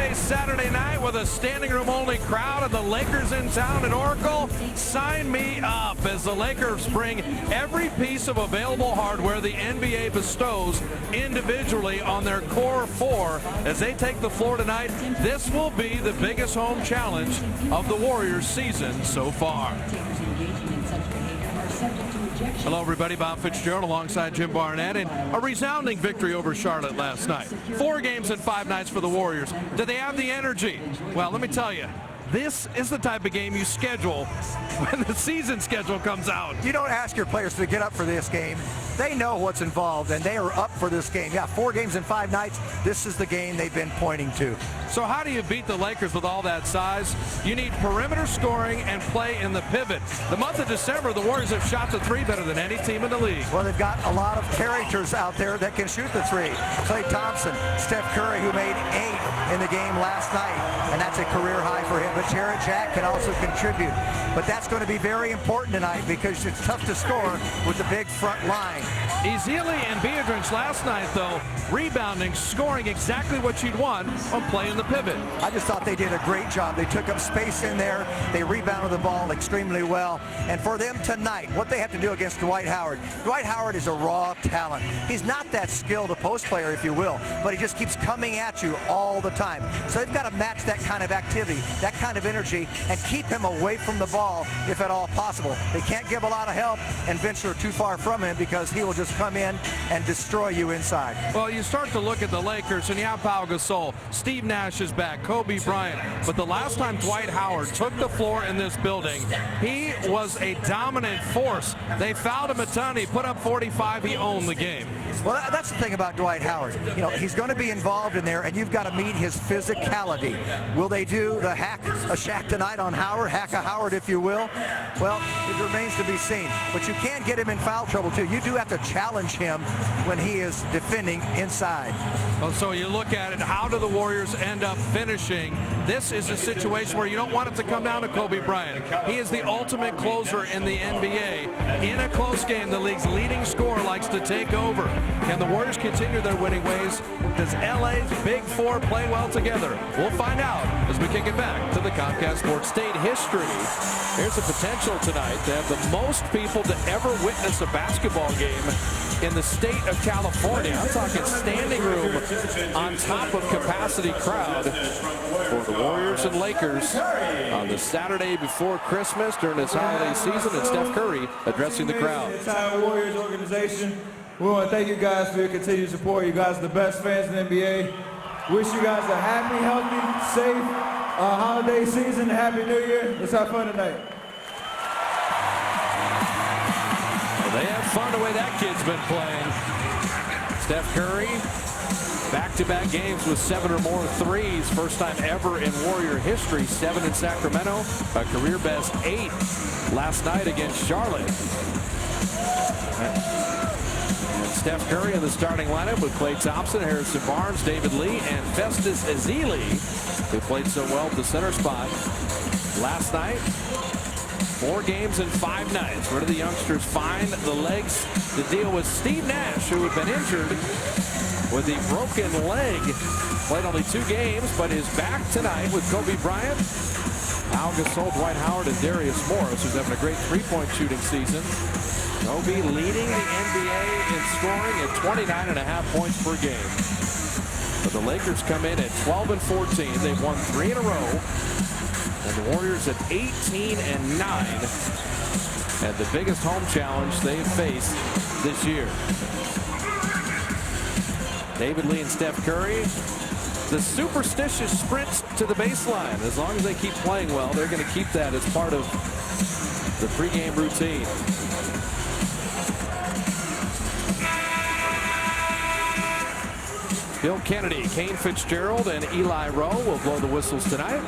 Holiday Saturday night with a standing room only crowd and the Lakers in town at Oracle. Sign me up as the Lakers bring every piece of available hardware the NBA bestows individually on their core four as they take the floor tonight. This will be the biggest home challenge of the Warriors season so far. Hello everybody, Bob Fitzgerald alongside Jim Barnett, and a resounding victory over Charlotte last night. 4 games in 5 nights for the Warriors. Do they have the energy? Well, let me tell you, this is the type of game you schedule when the season schedule comes out. You don't ask your players to get up for this game. They know what's involved, and they are up for this game. Yeah, 4 games in 5 nights. This is the game they've been pointing to. So how do you beat the Lakers with all that size? You need perimeter scoring and play in the pivot. The month of December, the Warriors have shot the 3 better than any team in the league. Well, they've got a lot of characters out there that can shoot the 3. Klay Thompson, Steph Curry, who made 8 in the game last night, and that's a career high for him. But Jarrett Jack can also contribute. But that's going to be very important tonight because it's tough to score with the big front line. Ezeli and Beatrice last night, though, rebounding, scoring exactly what you'd want on playing the pivot. I just thought they did a great job. They took up space in there. They rebounded the ball extremely well. And for them tonight, what they have to do against Dwight Howard is a raw talent. He's not that skilled a post player, if you will, but he just keeps coming at you all the time. So they've got to match that kind of activity, that kind of energy, and keep him away from the ball if at all possible. They can't give a lot of help and venture too far from him because he will just come in and destroy you inside. Well, you start to look at the Lakers, and you have Pau Gasol, Steve Nash is back, Kobe Bryant. But the last time Dwight Howard took the floor in this building, he was a dominant force. They fouled him a ton. He put up 45. He owned the game. Well, that's the thing about Dwight Howard. You know, he's going to be involved in there, and you've got to meet his physicality. Will they do the hack a Shaq tonight on Howard, hack a Howard, if you will? Well, it remains to be seen. But you can get him in foul trouble, too. You do have to challenge him when he is defending inside. Well, so you look at it, how do the Warriors end up finishing? This is a situation where you don't want it to come down to Kobe Bryant. He is the ultimate closer in the NBA. In a close game, the league's leading scorer likes to take over. Can the Warriors continue their winning ways? Does LA's Big Four play well together? We'll find out as we kick it back to the Comcast Sports State history. Here's the potential tonight to have the most people to ever witness a basketball game in the state of California. I'm talking standing room on top of capacity crowd for the Warriors and Lakers on the Saturday before Christmas during this holiday season, and Steph Curry addressing the crowd. The entire Warriors organization, we want to thank you guys for your continued support. You guys are the best fans in the NBA. Wish you guys a happy, healthy, safe holiday season. Happy New Year. Let's have fun tonight. Well, they have fun the way that kid's been playing. Steph Curry, back-to-back games with 7 or more threes. First time ever in Warrior history. 7 in Sacramento, a career best 8 last night against Charlotte. And Steph Curry in the starting lineup with Klay Thompson, Harrison Barnes, David Lee, and Festus Ezeli, who played so well at the center spot last night. 4 games in 5 nights. Where do the youngsters find the legs to deal with Steve Nash, who had been injured with a broken leg? Played only 2 games, but is back tonight with Kobe Bryant, Pau Gasol, Dwight Howard, and Darius Morris, who's having a great 3-point shooting season. Kobe leading the NBA in scoring at 29.5 points per game. But the Lakers come in at 12 and 14. They've won 3 in a row. And the Warriors at 18 and 9. And the biggest home challenge they've faced this year. David Lee and Steph Curry. The superstitious sprints to the baseline. As long as they keep playing well, they're going to keep that as part of the pregame routine. Bill Kennedy, Kane Fitzgerald, and Eli Rowe will blow the whistles tonight.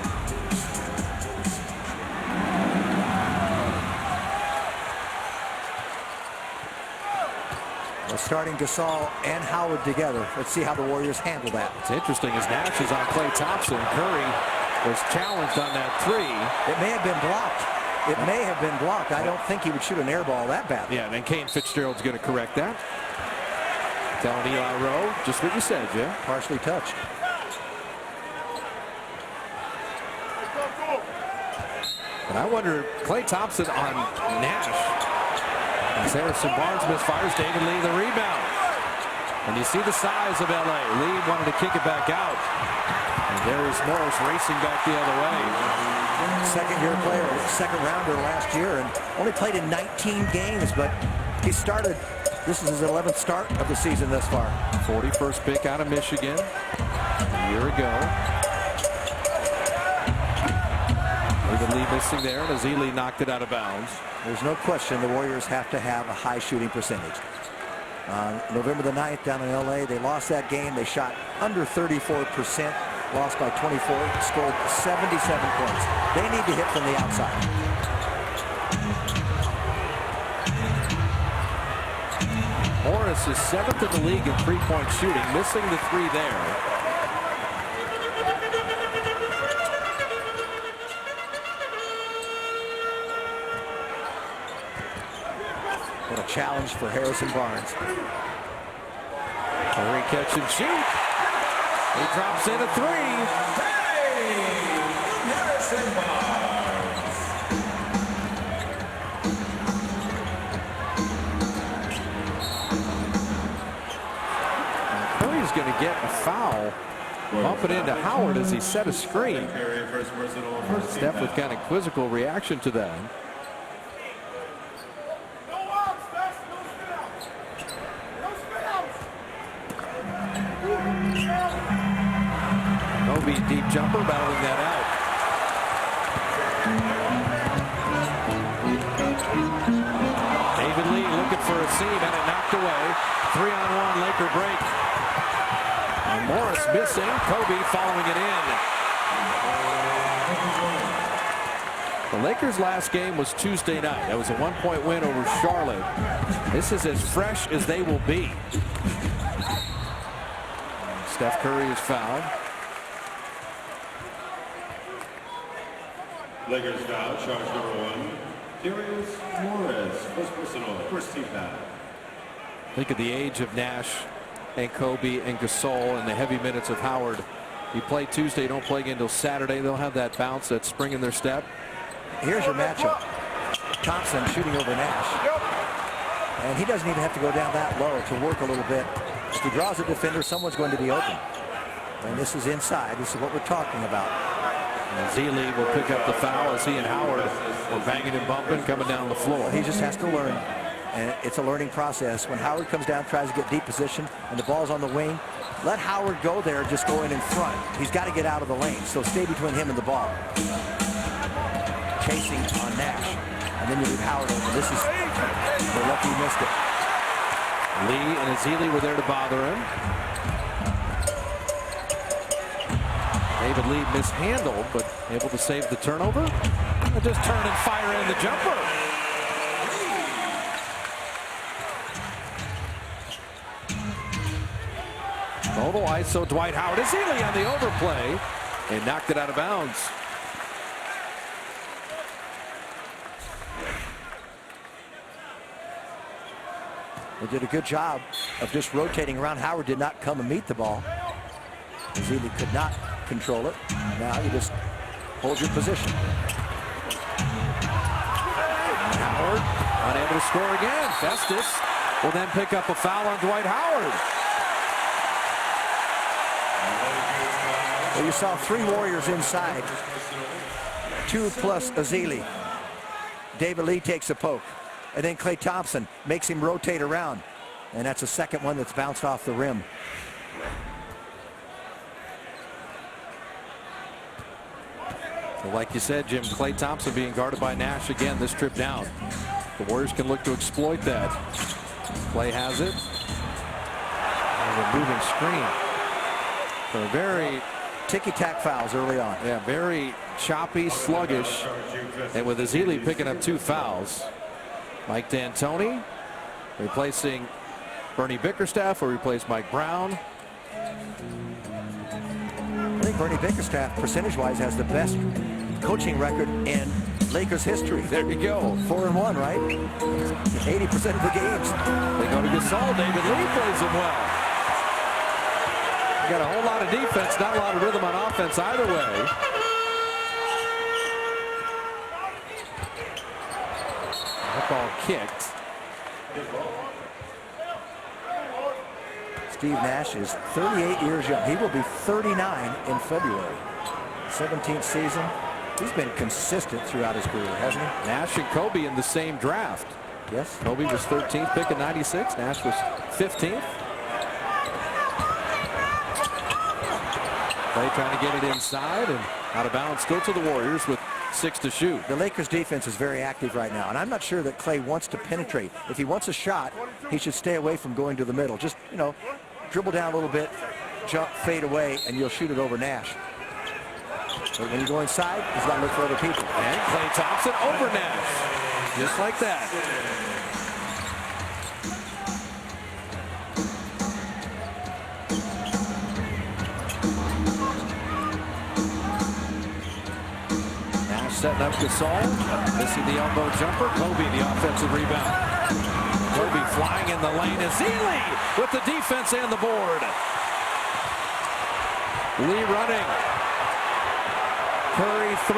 Well, starting Gasol and Howard together. Let's see how the Warriors handle that. It's interesting as Nash is on Klay Thompson. Curry was challenged on that 3. It may have been blocked. It may have been blocked. I don't think he would shoot an air ball that badly. Yeah, and Kane Fitzgerald's going to correct that. Telling Eli Rowe just what you said, Jim. Partially touched. And I wonder, Klay Thompson on Nash. As Harrison Barnes misfires, David Lee the rebound. And you see the size of LA. Lee wanted to kick it back out. And there's Morris racing back the other way. Second-year player, second rounder last year, and only played in 19 games, but he started. This is his 11th start of the season thus far. 41st pick out of Michigan a year ago. David Lee missing there, and Ezeli knocked it out of bounds. There's no question the Warriors have to have a high shooting percentage. November the 9th down in LA, they lost that game. They shot under 34%, lost by 24, scored 77 points. They need to hit from the outside. Morris is 7th in the league in three-point shooting, missing the three there. What a challenge for Harrison Barnes. Curry catch and shoot. He drops in a three. Harrison Barnes. Curry's going to get a foul. Bump it into Howard as he set a screen. Steph with kind of quizzical reaction to that. Kobe deep jumper, battling that out. David Lee looking for a seam, and it knocked away. 3-on-1 Laker break. And Morris missing. Kobe following it in. The Lakers' last game was Tuesday night. That was a 1-point win over Charlotte. This is as fresh as they will be. Steph Curry is fouled. Lakers foul, charge number 1. Darius Morris, first personal, first team foul. Think of the age of Nash and Kobe and Gasol and the heavy minutes of Howard. You play Tuesday, don't play again until Saturday. They'll have that bounce, that spring in their step. Here's your matchup. Thompson shooting over Nash. And he doesn't even have to go down that low to work a little bit. If he draws a defender, someone's going to be open. And this is inside. This is what we're talking about. Ezeli will pick up the foul as he and Howard are banging and bumping, coming down the floor. He just has to learn. And it's a learning process. When Howard comes down, tries to get deep position, and the ball's on the wing, let Howard go there, just go in front. He's got to get out of the lane, so stay between him and the ball. Chasing on Nash. And then you leave Howard open. This is, we're lucky he missed it. Lee and Ezeli were there to bother him. David Lee mishandled, but able to save the turnover. And just turn and fire in the jumper. Total ISO Dwight Howard. Ezeli on the overplay and knocked it out of bounds. They did a good job of just rotating around. Howard did not come and meet the ball. Ezeli could not control it. Now you just hold your position. Howard unable to score again. Festus will then pick up a foul on Dwight Howard. Well, you saw 3 Warriors inside. 2 plus Ezeli. David Lee takes a poke. And then Klay Thompson makes him rotate around. And that's the second one that's bounced off the rim. Well, like you said, Jim, Klay Thompson being guarded by Nash again this trip down. The Warriors can look to exploit that. Klay has it. And a moving screen. So very ticky-tack fouls early on. Yeah, very choppy, sluggish. And with Ezeli picking up 2 fouls. Mike D'Antoni replacing Bernie Bickerstaff, or replace Mike Brown. I think Bernie Bickerstaff, percentage-wise, has the best coaching record in Lakers history. There you go. 4-1, right? 80% of the games. They go to Gasol. David Lee plays him well. Got a whole lot of defense, not a lot of rhythm on offense either way. Football kicked. Steve Nash is 38 years young. He will be 39 in February. 17th season. He's been consistent throughout his career, hasn't he? Nash and Kobe in the same draft. Yes. Kobe was 13th pick in '96. Nash was 15th. Clay trying to get it inside and out of bounds. Still to the Warriors with 6 to shoot. The Lakers defense is very active right now, and I'm not sure that Clay wants to penetrate. If he wants a shot, he should stay away from going to the middle. Just, you know, dribble down a little bit, jump, fade away, and you'll shoot it over Nash. But when you go inside, he's got to look for other people. And Klay Thompson over Nash. Just like that. Nash setting up Gasol. Missing the elbow jumper. Kobe the offensive rebound. Kobe flying in the lane. Ezeli with the defense and the board. Lee running. Curry 3.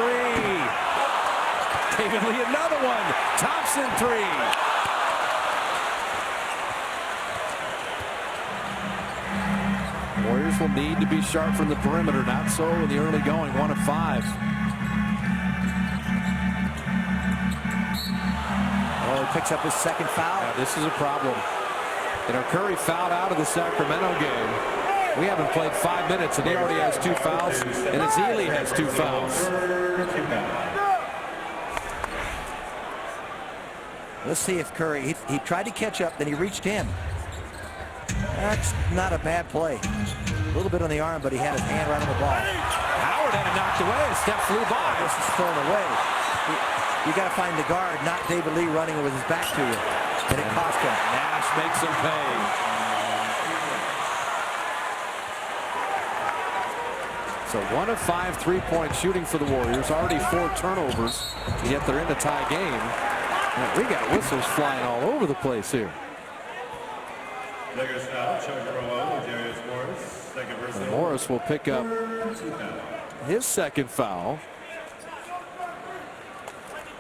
David Lee another one. Thompson 3. Warriors will need to be sharp from the perimeter. Not so in the early going. 1 of 5. Oh, he picks up his second foul. Now, this is a problem. You know, Curry fouled out of the Sacramento game. We haven't played 5 minutes, and he already has 2 fouls, and Ezeli has 2 fouls. Let's see if Curry, he tried to catch up, then he reached in. That's not a bad play. A little bit on the arm, but he had his hand right on the ball. Howard had it knocked away. Step flew by. This is thrown away. You got to find the guard, not David Lee running with his back to you. And it cost him. Nash makes him pay. So 1 of 5 3-point shooting for the Warriors. Already 4 turnovers, yet they're in a tie game. And we got whistles flying all over the place here. Lakers foul, charge number 1, Darius Morris. Second personal. Morris will pick up his second foul.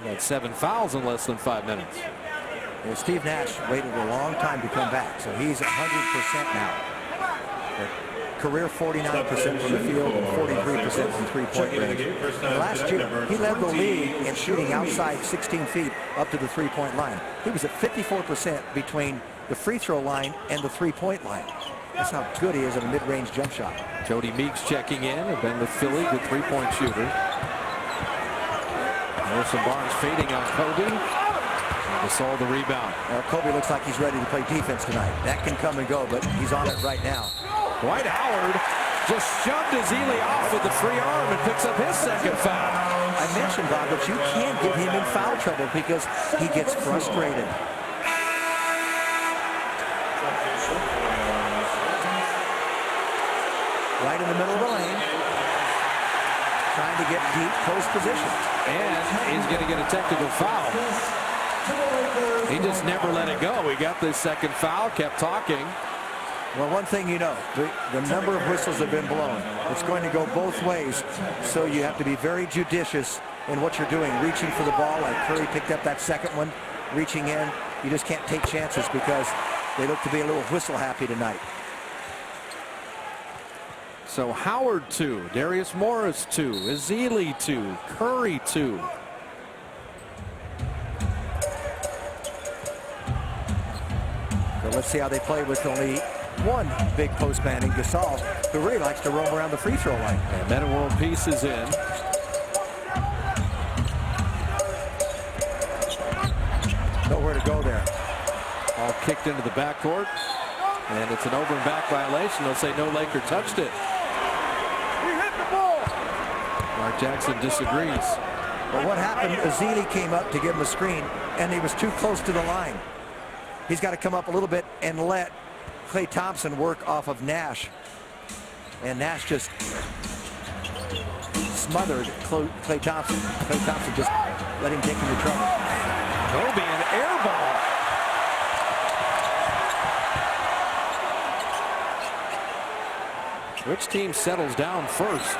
He had 7 fouls in less than 5 minutes. Well, Steve Nash waited a long time to come back, so he's 100% now. But career 49% from the field and 43% from three-point range. And last year, he led the league in shooting outside 16 feet up to the three-point line. He was at 54% between the free throw line and the three-point line. That's how good he is at a mid-range jump shot. Jody Meeks checking in, have been with Philly, good 3-point shooter. Harrison Barnes fading on Kobe. Gasol the rebound. Kobe looks like he's ready to play defense tonight. That can come and go, but he's on it right now. Dwight Howard just shoved Ezeli off with the free arm and picks up his second foul. I mentioned, Bob, that you can't get him in foul trouble because he gets frustrated. Right in the middle of the lane. Trying to get deep post position. And he's going to get a technical foul. He just never let it go. He got this second foul, kept talking. Well, one thing you know, the number of whistles have been blown. It's going to go both ways, so you have to be very judicious in what you're doing. Reaching for the ball, like Curry picked up that second one, reaching in. You just can't take chances because they look to be a little whistle happy tonight. So Howard 2, Darius Morris 2, Ezeli 2, Curry 2. So let's see how they play with only one big post man in Gasol, who really likes to roam around the free throw line. And Metta World Peace is in. Nowhere to go there. All kicked into the backcourt. And it's an over and back violation. They'll say no Laker touched it. Mark Jackson disagrees. But what happened, Ezeli came up to give him a screen, and he was too close to the line. He's got to come up a little bit and let Klay Thompson work off of Nash. And Nash just smothered Klay Thompson. Klay Thompson just let him take him to trouble. Kobe, an air ball. Which team settles down first?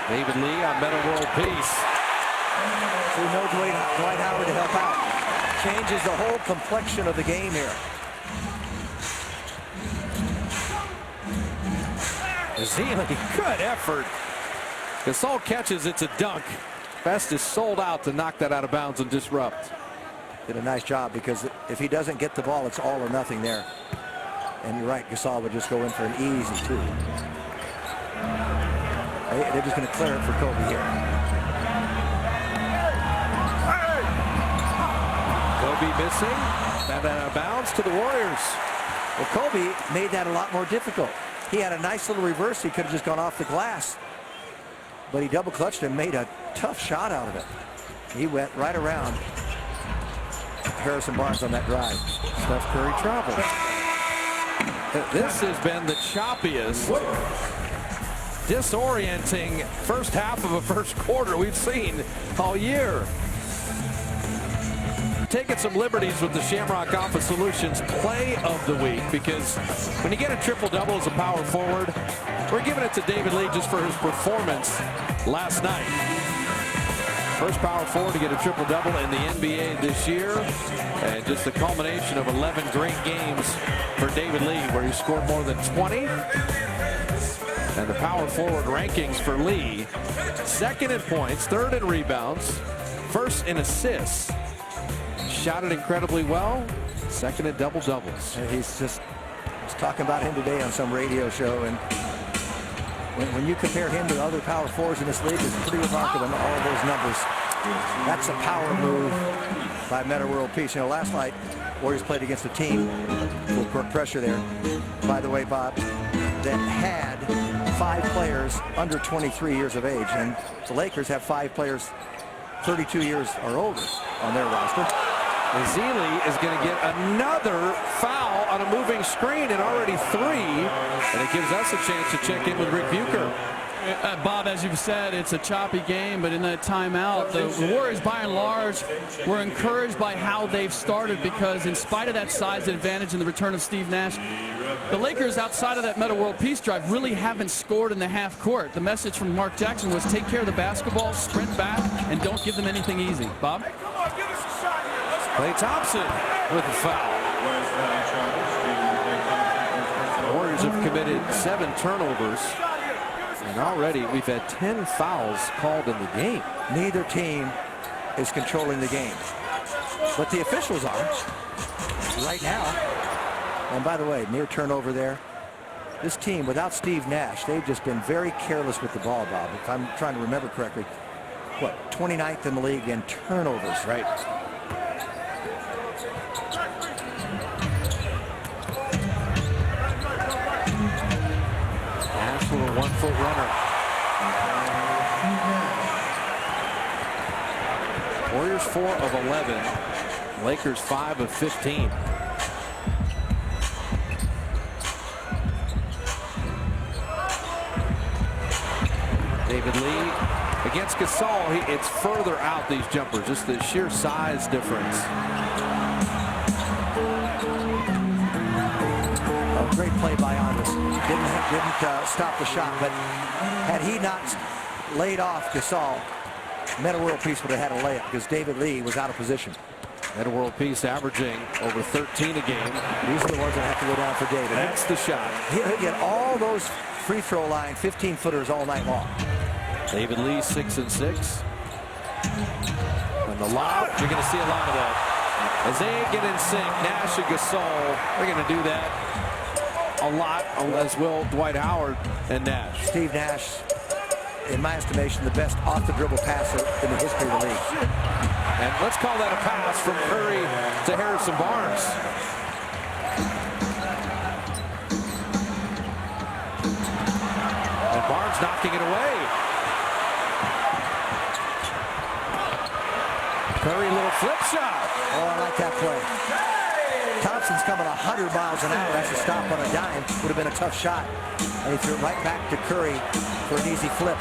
David Lee on Metta World Peace. So no Dwight Howard to help out. Changes the whole complexion of the game here. Ezeli, good effort. Gasol catches, it's a dunk. Festus sold out to knock that out of bounds and disrupt. Did a nice job, because if he doesn't get the ball, it's all or nothing there. And you're right, Gasol would just go in for an easy two. They're just going to clear it for Kobe here. Kobe missing. That out of bounds to the Warriors. Well, Kobe made that a lot more difficult. He had a nice little reverse. He could have just gone off the glass. But he double clutched and made a tough shot out of it. He went right around Harrison Barnes on that drive. Steph Curry travels. This has been the choppiest, disorienting first half of a first quarter we've seen all year. Taking some liberties with the Shamrock Office Solutions play of the week, because when you get a triple-double as a power forward, we're giving it to David Lee just for his performance last night. First power forward to get a triple-double in the NBA this year, and just the culmination of 11 great games for David Lee, where he scored more than 20. And the power forward rankings for Lee: second in points, third in rebounds, first in assists. Shot it incredibly well. Second in double-doubles. He's just was talking about him today on some radio show, and when you compare him to other power forwards in this league, it's pretty remarkable in all those numbers. That's a power move by Metta World Peace. You know, last night Warriors played against a team with pressure there, by the way, Bob, that had 5 players under 23 years of age, and the Lakers have 5 players 32 years or older on their roster. Ezeli is going to get another foul on a moving screen, and already 3. And it gives us a chance to check in with Rick Bucher. Bob, as you've said, it's a choppy game, but in that timeout, the Warriors, by and large, were encouraged by how they've started, because in spite of that size advantage and the return of Steve Nash, the Lakers, outside of that Metta World Peace drive, really haven't scored in the half court. The message from Mark Jackson was take care of the basketball, sprint back, and don't give them anything easy. Bob? Klay Thompson with the foul. The Warriors have committed 7 turnovers, and already we've had 10 fouls called in the game. Neither team is controlling the game, but the officials are right now. And by the way, near turnover there. This team, without Steve Nash, they've just been very careless with the ball, Bob. If I'm trying to remember correctly, what, 29th in the league in turnovers, right? Nash with a 1-foot runner. Warriors 4 of 11. Lakers 5 of 15. David Lee against Gasol. It's further out, these jumpers, just the sheer size difference. A great play by Andres. Didn't stop the shot, but had he not laid off Gasol, Metta World Peace would have had a layup, because David Lee was out of position. Metta World Peace averaging over 13 a game. These are the ones that have to go down for David. That's the shot. He'll get all those free throw line 15-footers all night long. David Lee 6 and 6. And the lob, you're going to see a lot of that. As they get in sync, Nash and Gasol, they're going to do that a lot, as will Dwight Howard and Nash. Steve Nash, in my estimation, the best off-the-dribble passer in the history of the league. And let's call that a pass from Curry to Harrison Barnes. And Barnes knocking it away. Curry, little flip shot. Oh, I like that play. Thompson's coming 100 miles an hour. That's a stop on a dime. Would have been a tough shot. And he threw it right back to Curry for an easy flip.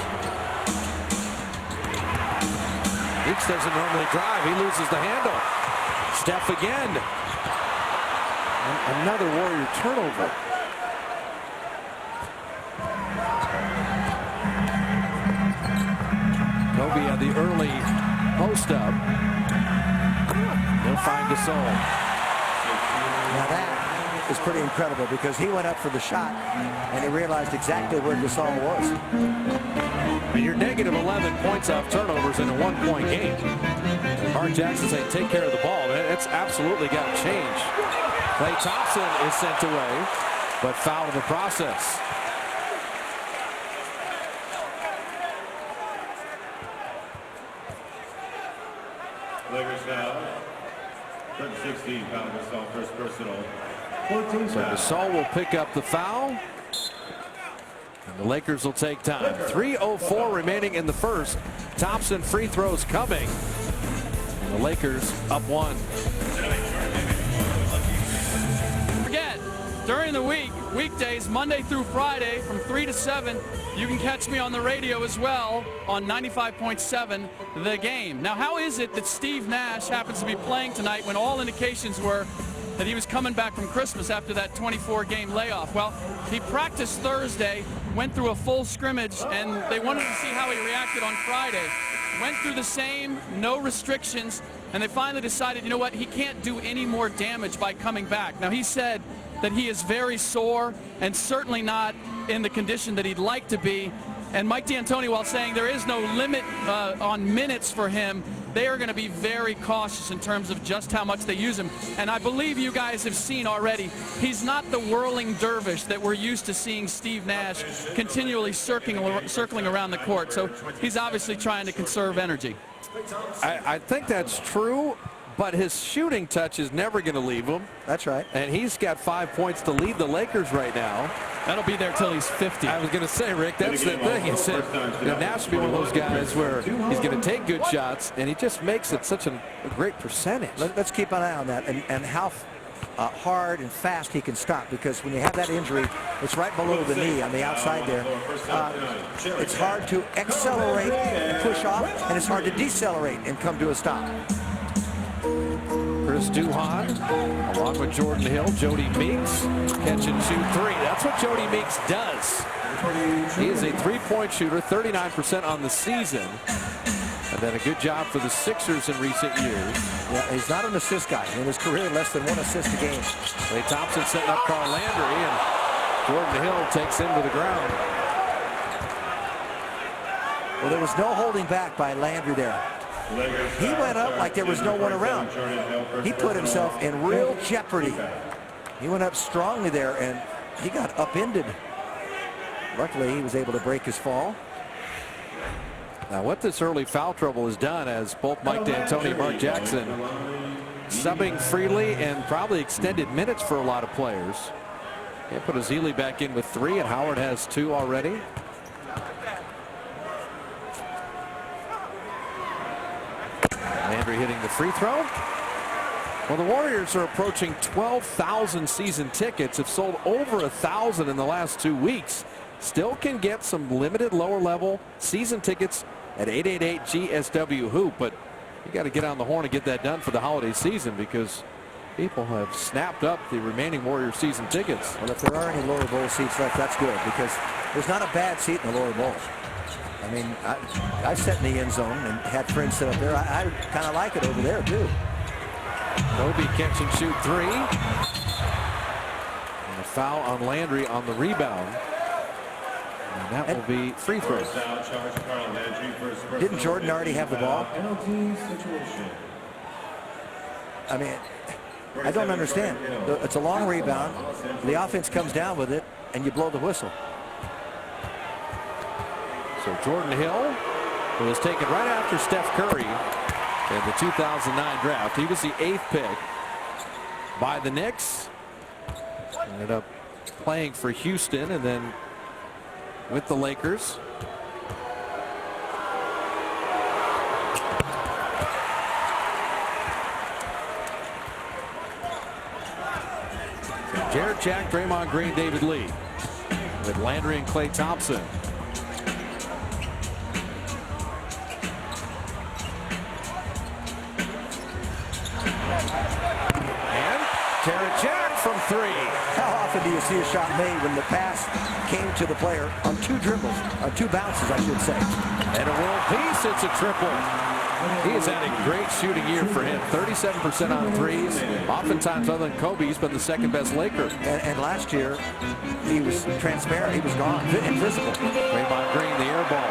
Weeks doesn't normally drive. He loses the handle. Steph again. And another Warrior turnover. Kobe had the early post up. He'll find Gasol. Now that is pretty incredible because he went up for the shot and he realized exactly where Gasol was. And you're negative 11 points off turnovers in a 1-point game. Mark Jackson saying take care of the ball. It's absolutely got to change. Klay Thompson is sent away, but fouled in the process. Lakers now. 16 foul Gasol, first personal. 14 So Gasol will pick up the foul. And the Lakers will take time. 3:04 remaining in the first. Thompson free throws coming. And the Lakers up 1. Forget, during the week, weekdays, Monday through Friday from 3 to 7, you can catch me on the radio as well on 95.7 The Game. Now, how is it that Steve Nash happens to be playing tonight when all indications were that he was coming back from Christmas after that 24-game layoff? Well, he practiced Thursday, went through a full scrimmage, and they wanted to see how he reacted on Friday. Went through the same, no restrictions, and they finally decided, you know what, he can't do any more damage by coming back. Now, he said that he is very sore and certainly not in the condition that he'd like to be. And Mike D'Antoni, while saying there is no limit on minutes for him, they are going to be very cautious in terms of just how much they use him. And I believe you guys have seen already, he's not the whirling dervish that we're used to seeing Steve Nash continually circling around the court. So he's obviously trying to conserve energy. I think that's true, but his shooting touch is never going to leave him. That's right. And he's got 5 points to lead the Lakers right now. That'll be there till he's 50. I was going to say, Rick, that's the thing. He said, Nash will be one of those guys where he's going to take good shots, and he just makes it such a great percentage. Let's keep an eye on that and how hard and fast he can stop, because when you have that injury, it's right below the knee on the outside there. It's hard to accelerate and push off, and it's hard to decelerate and come to a stop. Chris Duhon, along with Jordan Hill, Jody Meeks, catch and shoot 3. That's what Jody Meeks does. He is a 3-point shooter, 39% on the season. And then a good job for the Sixers in recent years. Yeah, he's not an assist guy. In his career, less than 1 assist a game. Klay Thompson setting up Carl Landry, and Jordan Hill takes him to the ground. Well, there was no holding back by Landry there. He went up like there was no one around. He put himself in real jeopardy. He went up strongly there, and he got upended. Luckily, he was able to break his fall. Now, what this early foul trouble has done, as both Mike D'Antoni and Mark Jackson subbing freely and probably extended minutes for a lot of players. They put Ezeli back in with 3, and Howard has 2 already. Landry hitting the free throw. Well, the Warriors are approaching 12,000 season tickets. Have sold over 1,000 in the last 2 weeks. Still can get some limited lower level season tickets at 888-GSW-HOOP, but you got to get on the horn and get that done for the holiday season, because people have snapped up the remaining Warrior season tickets. Well, if there are any lower bowl seats left, that's good, because there's not a bad seat in the lower bowl. I mean, I sat in the end zone and had friends sit up there. I kind of like it over there, too. Kobe catch and shoot 3. And a foul on Landry on the rebound. And that will be free throws. Didn't Jordan already have the ball? I mean, I don't understand. It's a long rebound. The offense comes down with it, and you blow the whistle. So Jordan Hill, who was taken right after Steph Curry in the 2009 draft. He was the 8th pick by the Knicks. Ended up playing for Houston and then with the Lakers. Jarrett Jack, Draymond Green, David Lee, with Landry and Klay Thompson. And Jarrett Jack from 3. How often do you see a shot made when the pass came to the player on 2 dribbles, on 2 bounces, I should say? And a world peace, it's a triple. He has had a great shooting year for him. 37% on threes. Oftentimes, other than Kobe, he's been the second best Laker. And last year, he was transparent. He was gone, invisible. Draymond Green, the air ball.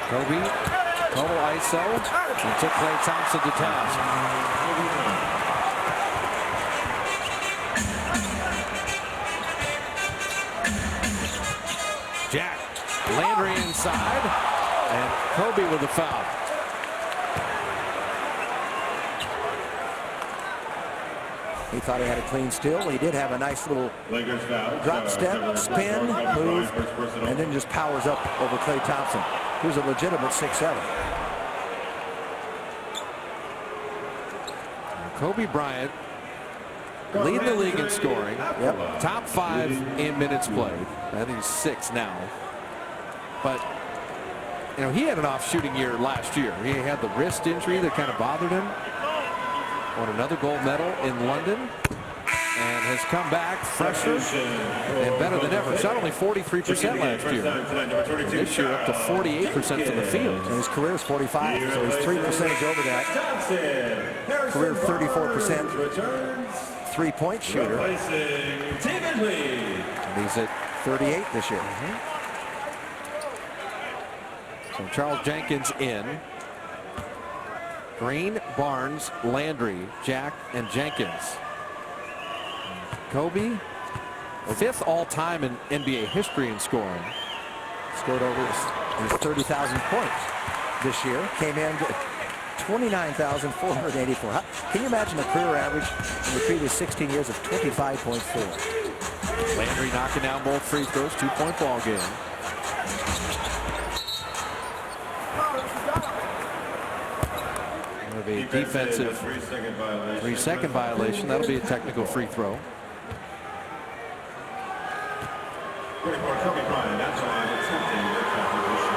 Kobe, total ISO, and took Klay Thompson to task. Jack, Landry inside, and Kobe with a foul. He thought he had a clean steal. He did have a nice little Lakers foul. drop step, spin, move, and then just powers up over Klay Thompson. He was a legitimate 6'7". Kobe Bryant leading the league in scoring. Yep. Top 5 in minutes played. I think he's 6 now. But, you know, he had an off shooting year last year. He had the wrist injury that kind of bothered him. Won another gold medal in London. And has come back fresher and better than ever. Shot only 43% last year. This year up to 48% from the field. And his career is 45, so he's 3 percentage over that. Career 34% three-point shooter. And he's at 38 this year. So Charles Jenkins in. Green, Barnes, Landry, Jack, and Jenkins. Kobe, 5th all-time in NBA history in scoring. Scored over his 30,000 points this year. Came in 29,484. Can you imagine a career average in the previous 16 years of 25.4? Landry knocking down both free throws. 2-point ball game. That'll be a defensive 3-second violation. That'll be a technical free throw. Kobe Bryant, that's why I'm attempting the calculation.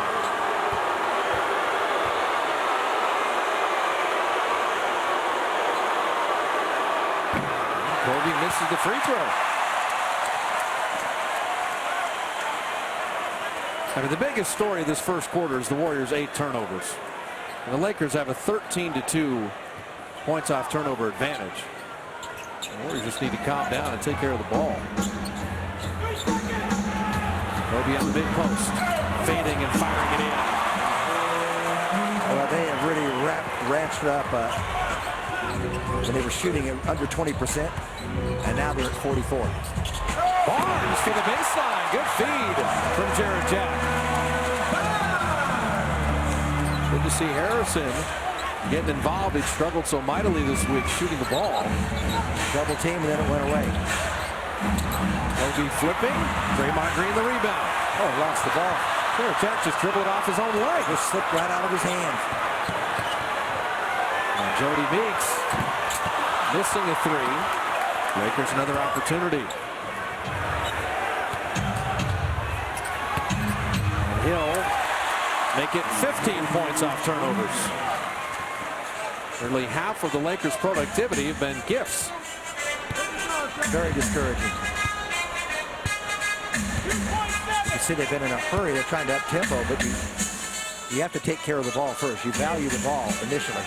Kobe misses the free throw. I mean, the biggest story of this first quarter is the Warriors' 8 turnovers. And the Lakers have a 13-2 points off turnover advantage. The Warriors just need to calm down and take care of the ball. Kobe on the big post, fading and firing it in. Well, they have really ramped up when they were shooting at under 20%, and now they're at 44. Barnes to the baseline. Good feed from Jarrett Jack. Good to see Harrison getting involved. He struggled so mightily this week shooting the ball. Double team, and then it went away. Kobe flipping. Draymond Green the rebound. Oh, lost the ball. Jarrett Jack just dribbled it off his own leg. Just slipped right out of his hand. And Jody Meeks missing a 3. Lakers another opportunity. And he'll make it 15 points off turnovers. Nearly half of the Lakers' productivity have been gifts. Very discouraging. You see they've been in a hurry. They're trying to up tempo, but you have to take care of the ball first. You value the ball initially.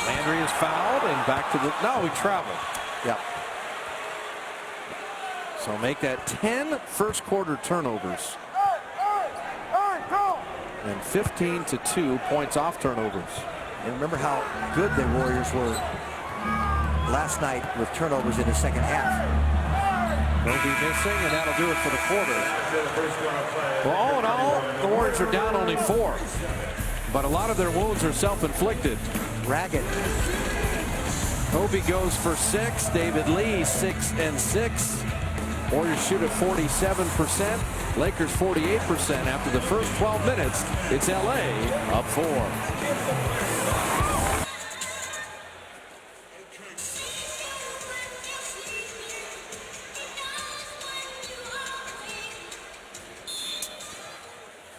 Landry is fouled and back to the... No, he traveled. Yep. So make that 10 first quarter turnovers. And 15-2 points off turnovers. And remember how good the Warriors were last night with turnovers in the second half. Kobe missing, and that'll do it for the quarter. Well, all in all, the Warriors are down only 4. But a lot of their wounds are self-inflicted. Ragged. Kobe goes for 6. David Lee, 6 and 6. Warriors shoot at 47%. Lakers 48% after the first 12 minutes. It's LA up 4.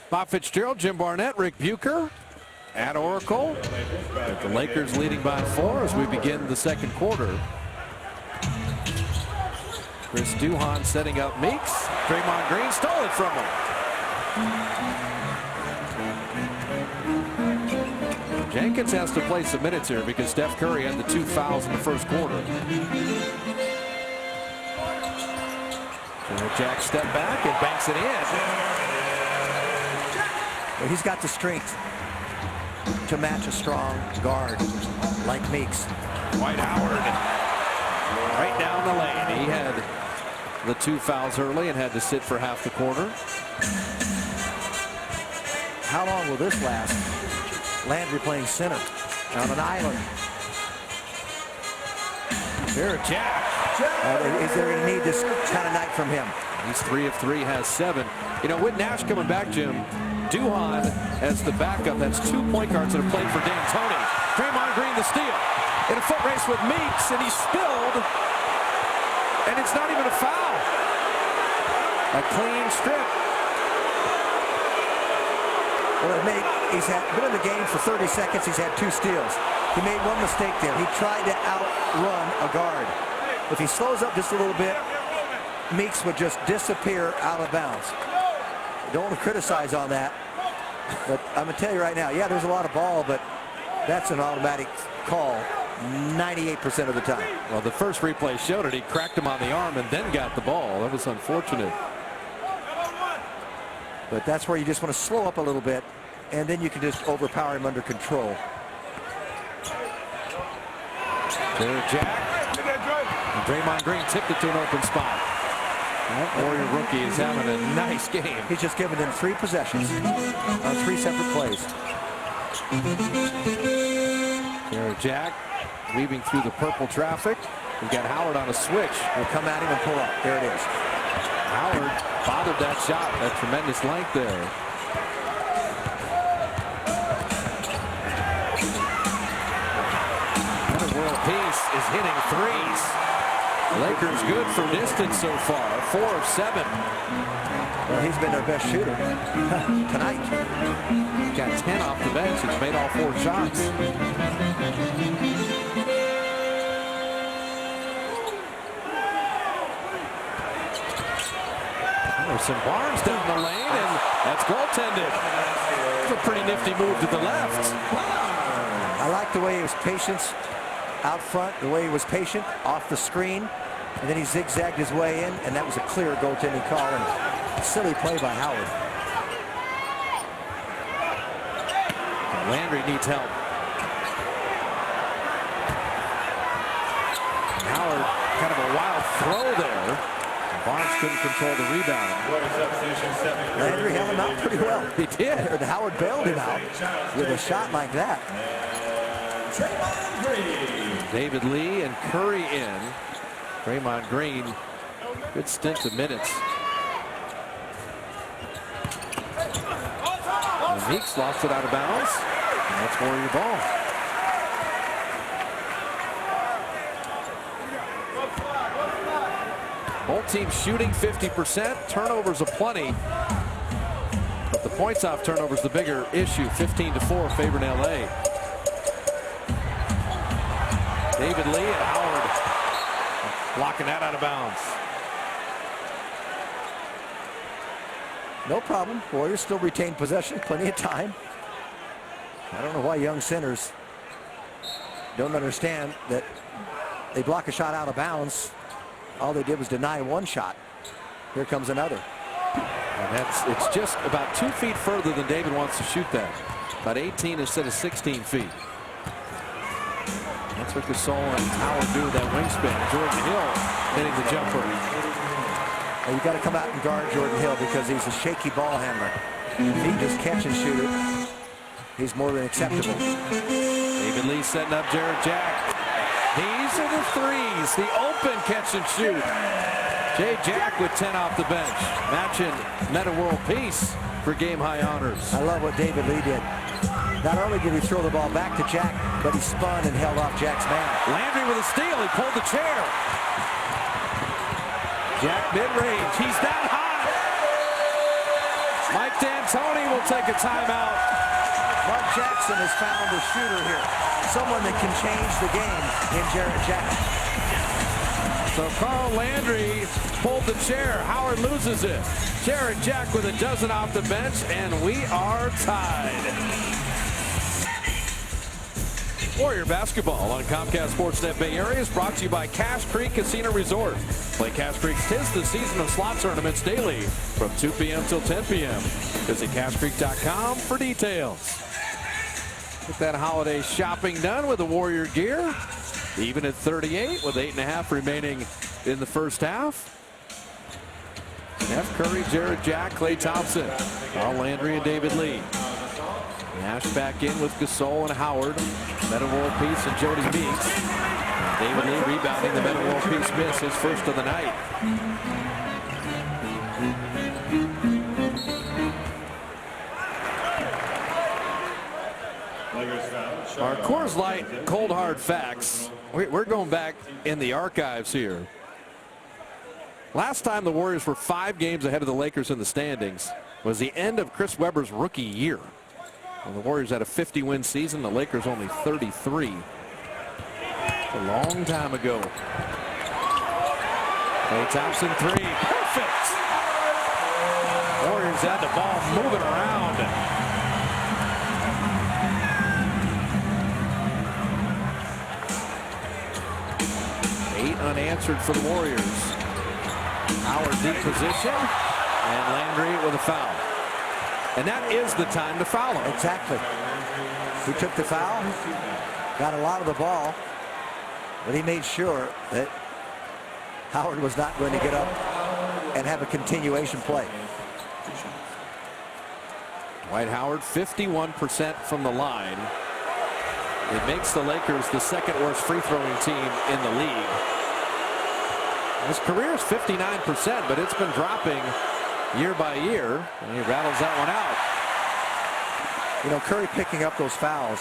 Bob Fitzgerald, Jim Barnett, Rick Bucher at Oracle. With the Lakers leading by 4 as we begin the second quarter. Chris Duhan setting up Meeks. Draymond Green stole it from him. Jenkins has to play some minutes here because Steph Curry had the 2 fouls in the first quarter. Jack step back and banks it in. Well, he's got the strength to match a strong guard like Meeks. Dwight Howard right down the lane. He had the 2 fouls early and had to sit for half the quarter. How long will this last? Landry playing center on an island. Jarrett Jack. Is there going to need this kind of night from him? He's 3 of 3, has 7. You know, with Nash coming back, Jim, Duhan as the backup, that's 2 point guards that have played for D'Antoni. Draymond Green the steal. In a foot race with Meeks, and he spilled, and it's not even a foul. A clean strip. Well, he's been in the game for 30 seconds. He's had 2 steals. He made one mistake there. He tried to outrun a guard. If he slows up just a little bit, Meeks would just disappear out of bounds. Don't want to criticize on that, but I'm going to tell you right now, yeah, there's a lot of ball, but that's an automatic call 98% of the time. Well, the first replay showed it. He cracked him on the arm and then got the ball. That was unfortunate. But that's where you just want to slow up a little bit, and then you can just overpower him under control. There's Jack. And Draymond Green tipped it to an open spot. That Warrior rookie is having a nice game. He's just given them 3 possessions on 3 separate plays. There's Jack weaving through the purple traffic. We've got Howard on a switch. We'll come at him and pull up. There it is. Howard bothered that shot. That tremendous length there. Metta World Peace is hitting threes. Lakers good from distance so far. 4 of 7. Well, he's been their best shooter tonight. He's got 10 off the bench. He's made all 4 shots. Some Barnes down the lane, and that's goaltended. It's a pretty nifty move to the left. I like the way he was patient out front, the way he was patient off the screen, and then he zigzagged his way in, and that was a clear goaltending call, and a silly play by Howard. Landry needs help. Howard, kind of a wild throw there. Barnes couldn't control the rebound. Landry held him out pretty well. He did. And Howard bailed him out with a shot like that. David Lee and Curry in. Draymond Green, good stint of minutes. And Meeks lost it out of bounds. And that's Warrior ball. Both teams shooting 50%. Turnovers aplenty. But the points off turnovers the bigger issue. 15-4 favoring LA. David Lee and Howard blocking that out of bounds. No problem. Warriors still retain possession. Plenty of time. I don't know why young centers don't understand that they block a shot out of bounds. All they did was deny 1 shot. Here comes another. And it's just about 2 feet further than David wants to shoot that. About 18 instead of 16 feet. That's what Gasol and Howard do with that wingspan. Jordan Hill hitting the jumper. Well, you got to come out and guard Jordan Hill because he's a shaky ball handler. If he just catch and shoot it, he's more than acceptable. David Lee setting up Jarrett Jack. These are the threes, the open catch and shoot. Jay Jack with 10 off the bench, matching Metta World Peace for game-high honors. I love what David Lee did. Not only did he throw the ball back to Jack, but he spun and held off Jack's man. Landry with a steal, he pulled the chair. Jack mid-range, he's that hot. Mike D'Antoni will take a timeout. Mark Jackson has found a shooter here. Someone that can change the game in Jarrett Jack. So Carl Landry pulled the chair. Howard loses it. Jarrett Jack with a dozen off the bench, and we are tied. Warrior basketball on Comcast Sportsnet Bay Area is brought to you by Cache Creek Casino Resort. Play Cache Creek's tis the season of slot tournaments daily from 2 p.m. till 10 p.m. Visit CacheCreek.com for details. Get that holiday shopping done with the Warrior gear. Even at 38 with 8.5 remaining in the first half. Steph Curry, Jarrett Jack, Klay Thompson, Carl Landry, and David Lee. Nash back in with Gasol and Howard. Metta World Peace and Jody Meeks. David Lee rebounding the Metta World Peace miss, his first of the night. Our Coors Light cold hard facts. We're going back in the archives here. Last time the Warriors were 5 games ahead of the Lakers in the standings was the end of Chris Webber's rookie year. When the Warriors had a 50-win season, the Lakers only 33. A long time ago. Klay Thompson 3. Perfect! Warriors had the ball moving around. Unanswered for the Warriors. Howard deep position, and Landry with a foul. And that is the time to foul him. Exactly. He took the foul, got a lot of the ball, but he made sure that Howard was not going to get up and have a continuation play. Dwight Howard, 51% from the line. It makes the Lakers the second worst free throwing team in the league. His career is 59%, but it's been dropping year by year, and he rattles that one out. You know, Curry picking up those fouls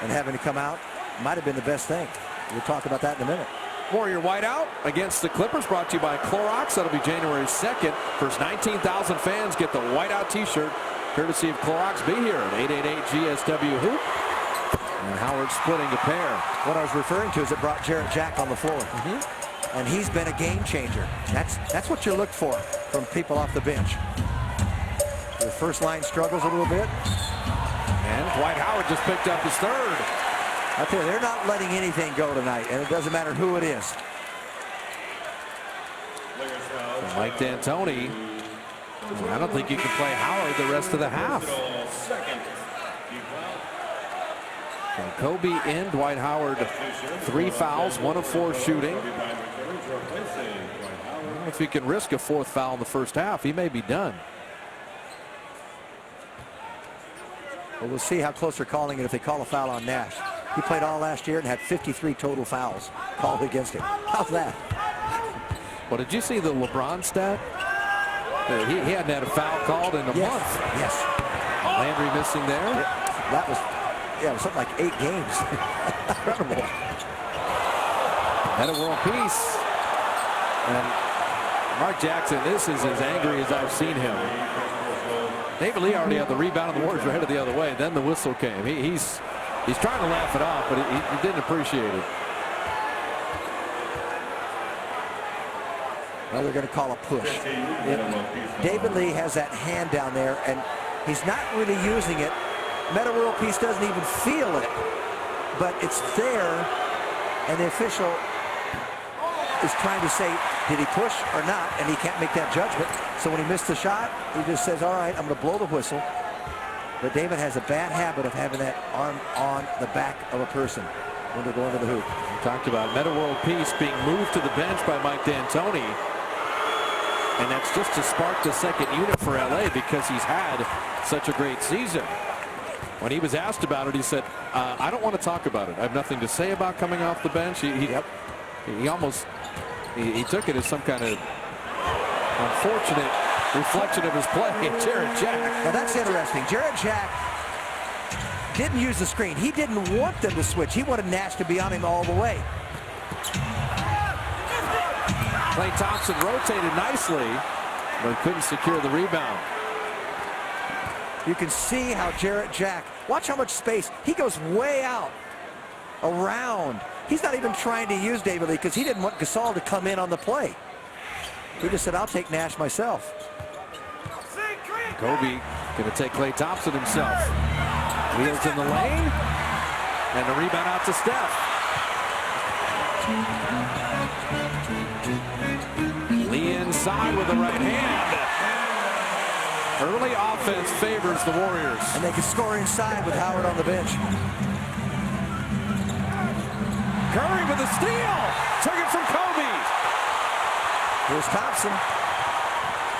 and having to come out might have been the best thing. We'll talk about that in a minute. Warrior whiteout against the Clippers, brought to you by Clorox. That'll be January 2nd. First 19,000 fans get the whiteout t-shirt, courtesy of Clorox. Be here at 888-GSW-HOOP. And Howard splitting a pair. What I was referring to is it brought Jarrett Jack on the floor. And he's been a game changer. That's what you look for from people off the bench. The first line struggles a little bit. And Dwight Howard just picked up his third. I tell you, they're not letting anything go tonight, and it doesn't matter who it is. Mike D'Antoni, I don't think you can play Howard the rest of the half. And Kobe in, Dwight Howard 3 fouls, 1 of 4 shooting. If he can risk a 4th foul in the first half, he may be done. Well, we'll see how close they're calling it if they call a foul on Nash. He played all last year and had 53 total fouls called against him. How's that? Well, did you see the LeBron stat? He hadn't had a foul called in a month. Yes. Landry missing there. That was, it was something like 8 games. Incredible. Metta World Peace. And Mark Jackson, this is as angry as I've seen him. David Lee already had the rebound, and the Warriors were headed the other way. Then the whistle came. He's trying to laugh it off, but he didn't appreciate it. Well, they're going to call a push. David Lee has that hand down there, and he's not really using it. Metta World Peace doesn't even feel it, but it's there, and the official is trying to say, did he push or not, and he can't make that judgment. So when he missed the shot, he just says, all right, I'm going to blow the whistle. But David has a bad habit of having that arm on the back of a person when they're going to the hoop. We talked about Metta World Peace being moved to the bench by Mike D'Antoni. And that's just to spark the second unit for LA because he's had such a great season. When he was asked about it, he said, I don't want to talk about it. I have nothing to say about coming off the bench. He almost took it as some kind of unfortunate reflection of his play. Jarrett Jack. Now that's interesting. Jarrett Jack didn't use the screen. He didn't want them to switch. He wanted Nash to be on him all the way. Klay Thompson rotated nicely, but couldn't secure the rebound. You can see how Jarrett Jack, watch how much space. He goes way out, around, He's not even trying to use David Lee because he didn't want Gasol to come in on the play. He just said, I'll take Nash myself. Kobe going to take Klay Thompson himself. Wheels in the lane. And the rebound out to Steph. Lee inside with the right hand. Early offense favors the Warriors. And they can score inside with Howard on the bench. Curry with a steal. Took it from Kobe. Here's Thompson.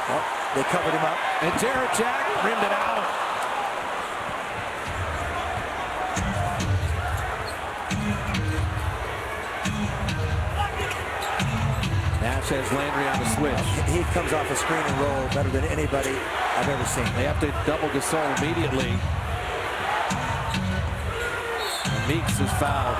Oh, they covered him up. And Jarrett Jack rimmed it out. Nash has Landry on the switch. He comes off a screen and roll better than anybody I've ever seen. They have to double Gasol immediately. And Meeks is fouled.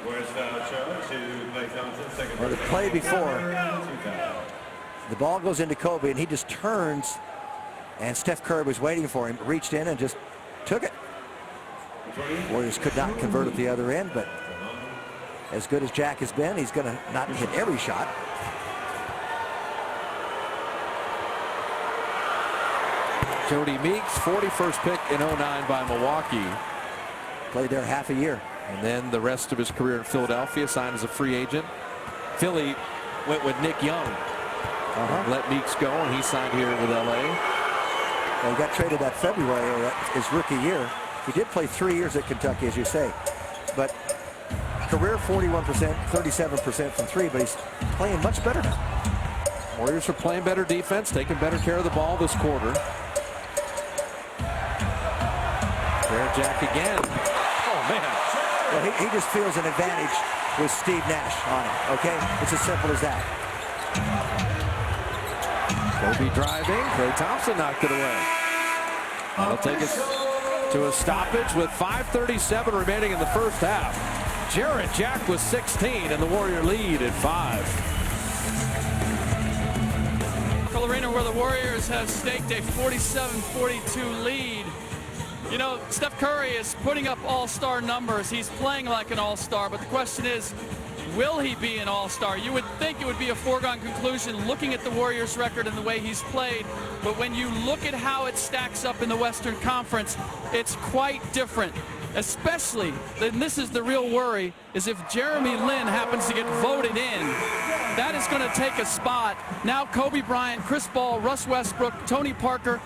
Where's foul charge to Klay Thompson, second. Well, the play before, the ball goes into Kobe, and he just turns, and Steph Curry was waiting for him, reached in and just took it. Warriors could not convert at the other end, but as good as Jack has been, he's going to not hit every shot. Jody Meeks, 41st pick in 09 by Milwaukee. Played there half a year. And then the rest of his career in Philadelphia, signed as a free agent. Philly went with Nick Young. Let Meeks go, and he signed here with LA. Well, he got traded that February, his rookie year. He did play 3 years at Kentucky, as you say. But career 41%, 37% from three, but he's playing much better now. Warriors are playing better defense, taking better care of the ball this quarter. Jarrett Jack again. Oh, man. Well, he just feels an advantage with Steve Nash on him, okay? It's as simple as that. Kobe driving. Klay Thompson knocked it away. That'll take us to a stoppage with 5:37 remaining in the first half. Jarrett Jack was 16, and the Warrior lead at 5. Arena where the Warriors have staked a 47-42 lead. You know, Steph Curry is putting up all-star numbers. He's playing like an all-star, but the question is, will he be an all-star? You would think it would be a foregone conclusion looking at the Warriors record and the way he's played, but when you look at how it stacks up in the Western Conference, it's quite different. Especially, and this is the real worry, is if Jeremy Lin happens to get voted in, that is going to take a spot. Now Kobe Bryant, Chris Paul, Russ Westbrook, Tony Parker,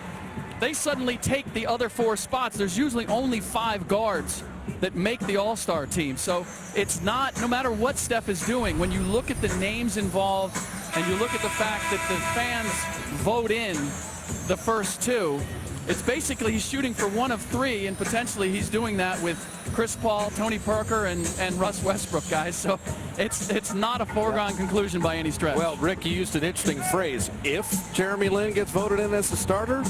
they suddenly take the other 4 spots. There's usually only 5 guards that make the all-star team. So it's not, no matter what Steph is doing, when you look at the names involved and you look at the fact that the fans vote in the first 2, it's basically he's shooting for 1 of 3, and potentially he's doing that with Chris Paul, Tony Parker, and Russ Westbrook, guys. So it's not a foregone conclusion by any stretch. Well, Rick, you used an interesting phrase. If Jeremy Lin gets voted in as the starter,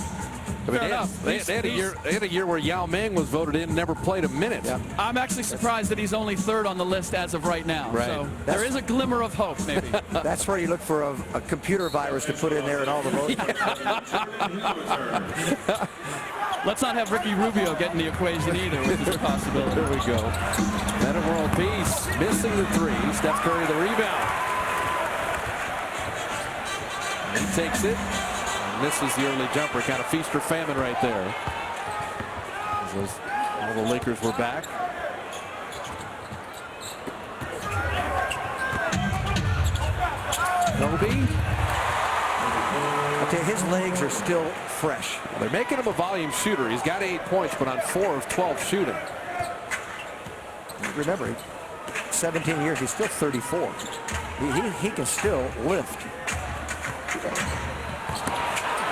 I mean, they had a year where Yao Ming was voted in and never played a minute. Yeah. I'm actually surprised that he's only 3rd on the list as of right now. Right. So there is a glimmer of hope, maybe. That's where you look for a computer virus to put in there and all the votes. Let's not have Ricky Rubio get in the equation either, which is a possibility. There we go. Metta world peace, missing the 3. Steph Curry the rebound. He takes it. Misses the early jumper. Kind of feast or famine right there. All the Lakers were back. Kobe. Okay, his legs are still fresh. They're making him a volume shooter. He's got 8 points, but on 4 of 12 shooting. Remember, 17 years, he's still 34. He can still lift.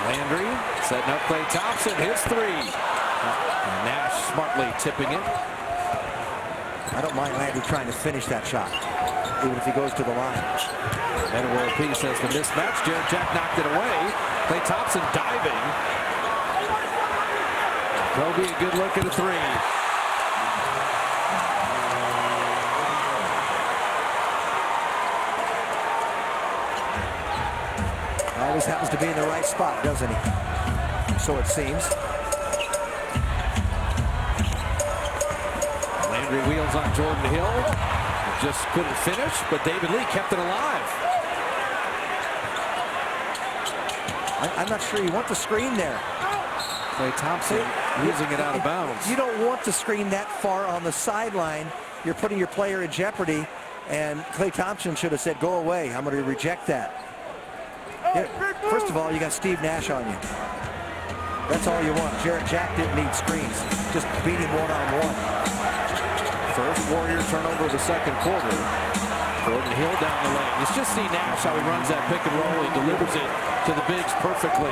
Landry setting up Klay Thompson, his 3. And Nash smartly tipping it. I don't mind Landry trying to finish that shot, even if he goes to the line. Metta world peace has the mismatch. Jarrett Jack knocked it away. Klay Thompson diving. Kobe, a good look at a 3. Always happens to be in the right spot, doesn't he? So it seems. Angry wheels on Jordan Hill. Just couldn't finish, but David Lee kept it alive. I'm not sure you want the screen there. Klay Thompson losing it out of bounds. You don't want the screen that far on the sideline. You're putting your player in jeopardy, and Klay Thompson should have said, go away. I'm going to reject that. First of all, you got Steve Nash on you. That's all you want. Jarrett Jack didn't need screens. Just beat him one-on-one. First Warrior turnover of the second quarter. Jordan Hill down the lane. Let's just see Nash how he runs that pick and roll. He delivers it to the bigs perfectly.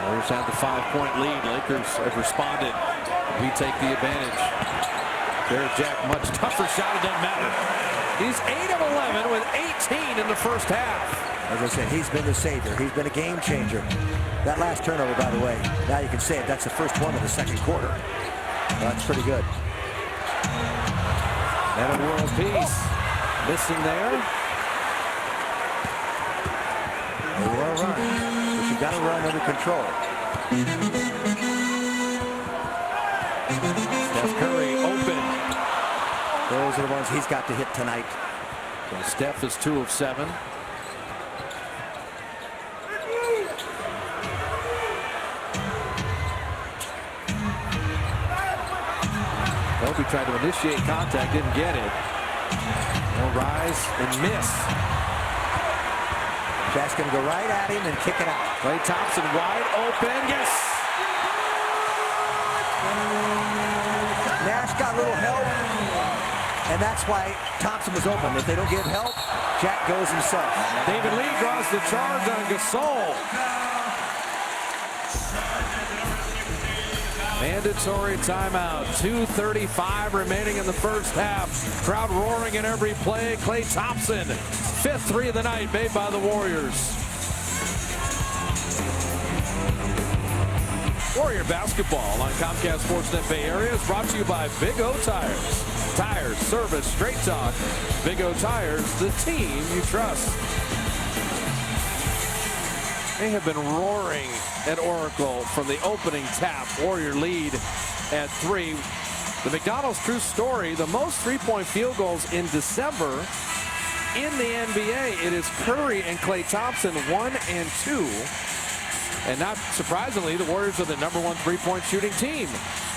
Warriors had the 5-point lead. Lakers have responded. We take the advantage. Jarrett Jack, much tougher shot. It doesn't matter. He's 8 of 11 with 18 in the first half. As I said, he's been the savior. He's been a game changer. That last turnover, by the way, now you can say it. That's the first one of the second quarter. That's pretty good. And a world peace. Missing there. They will run, but you've got to run under control. Steph Curry open. Those are the ones he's got to hit tonight. So Steph is 2 of 7. Kobe tried to initiate contact, didn't get it. He'll rise and miss. Jack's going to go right at him and kick it out. Klay Thompson wide open. Yes. Nash got a little help, and that's why Thompson was open. If they don't get help, Jack goes himself. David Lee draws the charge on Gasol. Mandatory timeout. 2:35 remaining in the first half. Crowd roaring in every play. Klay Thompson, 5th three of the night made by the Warriors. Warrior basketball on Comcast Sportsnet Bay Area is brought to you by Big O Tires. Tires, service, straight talk. Big O Tires, the team you trust. They have been roaring at Oracle from the opening tap. Warrior lead at 3. The McDonald's true story, the most three-point field goals in December in the NBA. It is Curry and Klay Thompson, 1 and 2. And not surprisingly, the Warriors are the #1 three-point shooting team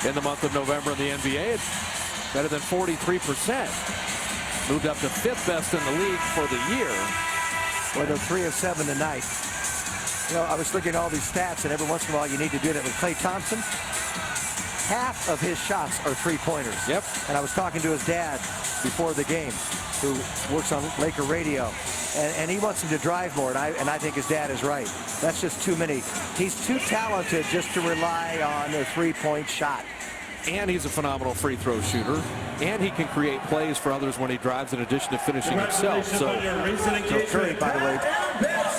in the month of November in the NBA. It's better than 43%. Moved up to 5th best in the league for the year. Well, they're 3 of 7 tonight. You know, I was looking at all these stats, and every once in a while you need to do that with Klay Thompson. Half of his shots are three-pointers. Yep. And I was talking to his dad before the game, who works on Laker radio, and he wants him to drive more, and I think his dad is right. That's just too many. He's too talented just to rely on a three-point shot. And he's a phenomenal free throw shooter. And he can create plays for others when he drives in addition to finishing himself. So Curry, by the way,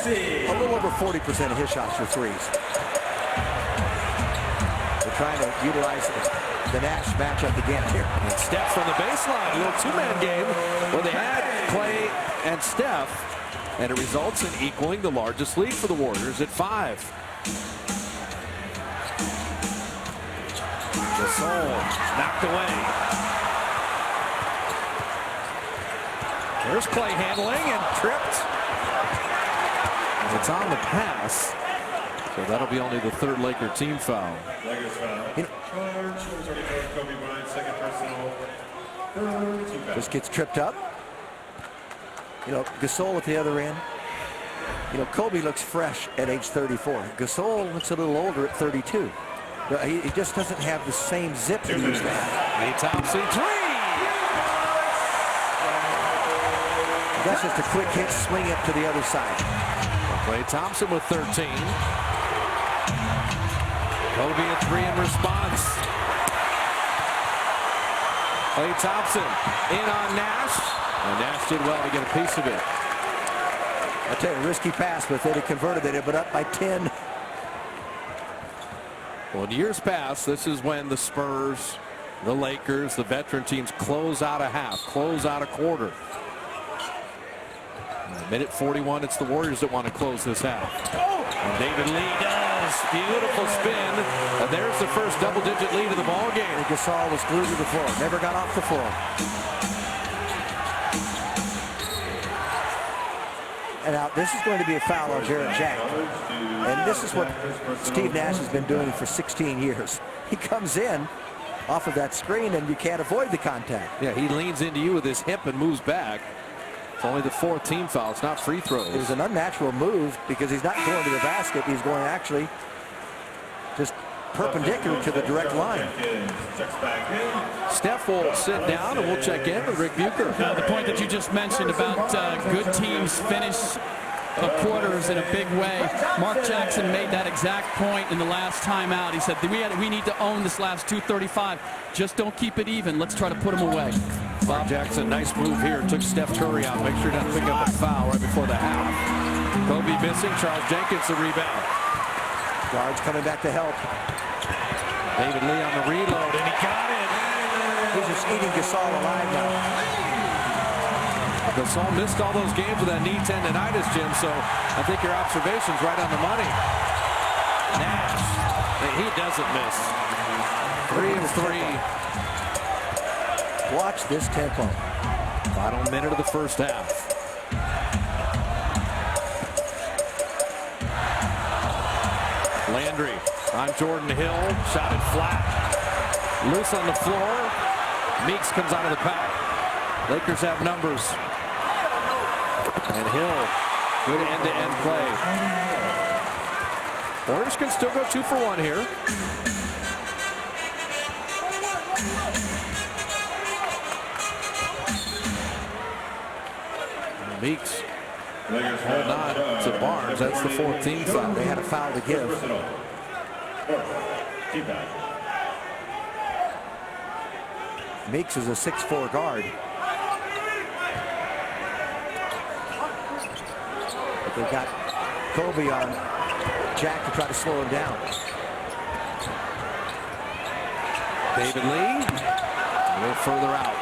a little over 40% of his shots are threes. They're trying to utilize the Nash matchup again here. And Steph from the baseline. A little two-man game where they had Klay and Steph. And it results in equaling the largest lead for the Warriors at 5. Gasol knocked away. There's Klay handling and tripped. It's on the pass. So that'll be only the 3rd Laker team foul. Lakers foul. Charge. Kobe Bryant, 2nd personal. Just gets tripped up. You know, Gasol at the other end. You know, Kobe looks fresh at age 34. Gasol looks a little older at 32. He just doesn't have the same zip he used to have. Klay Thompson 3. That's just a quick hit, swing up to the other side. Klay Thompson with 13. Kobe at 3 in response. Klay Thompson in on Nash. And Nash did well to get a piece of it. I tell you, risky pass, but they'd have converted. They'd have been up by 10. Well, in years past, this is when the Spurs, the Lakers, the veteran teams close out a half, close out a quarter. Minute 41, it's the Warriors that want to close this half. And David Lee does. does. Beautiful spin. And there's the first double-digit lead of the ball game. And Gasol was glued to the floor. Never got off the floor. And now this is going to be a foul on Jarrett Jack. And this is what Steve Nash has been doing for 16 years. He comes in off of that screen and you can't avoid the contact. Yeah, he leans into you with his hip and moves back. It's only the 4th team foul. It's not free throws. It was an unnatural move because he's not going to the basket. He's going actually just perpendicular to the direct line. Steph will sit down and we'll check in with Rick Bucher. The point that you just mentioned about good teams finish the quarters in a big way. Mark Jackson made that exact point in the last timeout. He said, we need to own this last 2:35. Just don't keep it even. Let's try to put them away. Bob Jackson, nice move here. Took Steph Curry out. Make sure he doesn't pick up a foul right before the half. Kobe missing. Charles Jenkins the rebound. Guards coming back to help. David Lee on the reload, and he got it. He's just eating Gasol alive now. Gasol missed all those games with that knee tendonitis, Jim, so I think your observation's right on the money. Nash, he doesn't miss. 3 of 3. Watch this tempo. Final minute of the first half. Landry on Jordan Hill, shot it flat. Loose on the floor. Meeks comes out of the pack. Lakers have numbers. And Hill, good end-to-end play. Warriors can still go 2 for 1 here. Meeks hold on to Barnes. That's the 4th team foul. They had a foul to give. Meeks is a 6'4" guard. But they got Kobe on Jack to try to slow him down. David Lee, a little further out.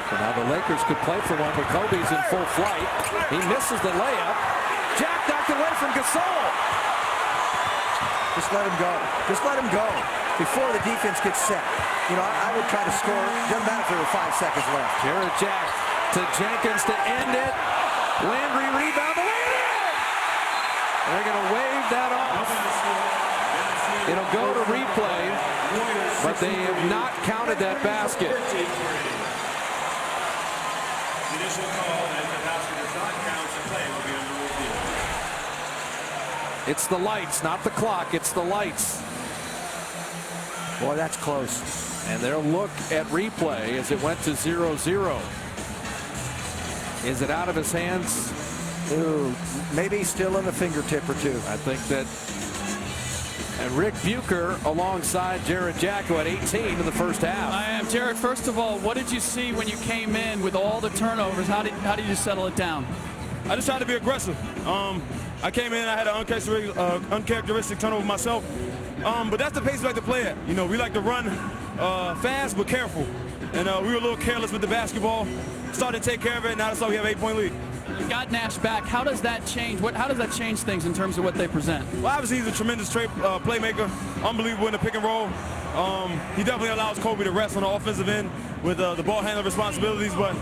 So now the Lakers could play for one, but Kobe's in full flight. He misses the layup. Jack knocked away from Gasol. Just let him go. Just let him go before the defense gets set. You know, I would try to score. Doesn't matter if there were 5 seconds left. Jarrett Jack to Jenkins to end it. Landry rebound. They're going to wave that off. It'll go to replay, but they have not counted that basket. It's the lights, not the clock. It's the lights. Boy, that's close. And they'll look at replay as it went to 0-0. Is it out of his hands? Ooh, maybe still in a fingertip or two. I think that. And Rick Bucher alongside Jarrett Jack, who had 18 in the first half. I am. Jarrett, first of all, what did you see when you came in with all the turnovers? How did you settle it down? I just tried to be aggressive. I came in, I had an uncharacteristic turnover myself. But that's the pace we like to play at. You know, we like to run fast but careful. And we were a little careless with the basketball. Started to take care of it, and now that's why we have an 8-point lead. You got Nash back. How does that change? How does that change things in terms of what they present? Well, obviously he's a tremendous playmaker, unbelievable in the pick and roll. He definitely allows Kobe to rest on the offensive end with the ball handler responsibilities. But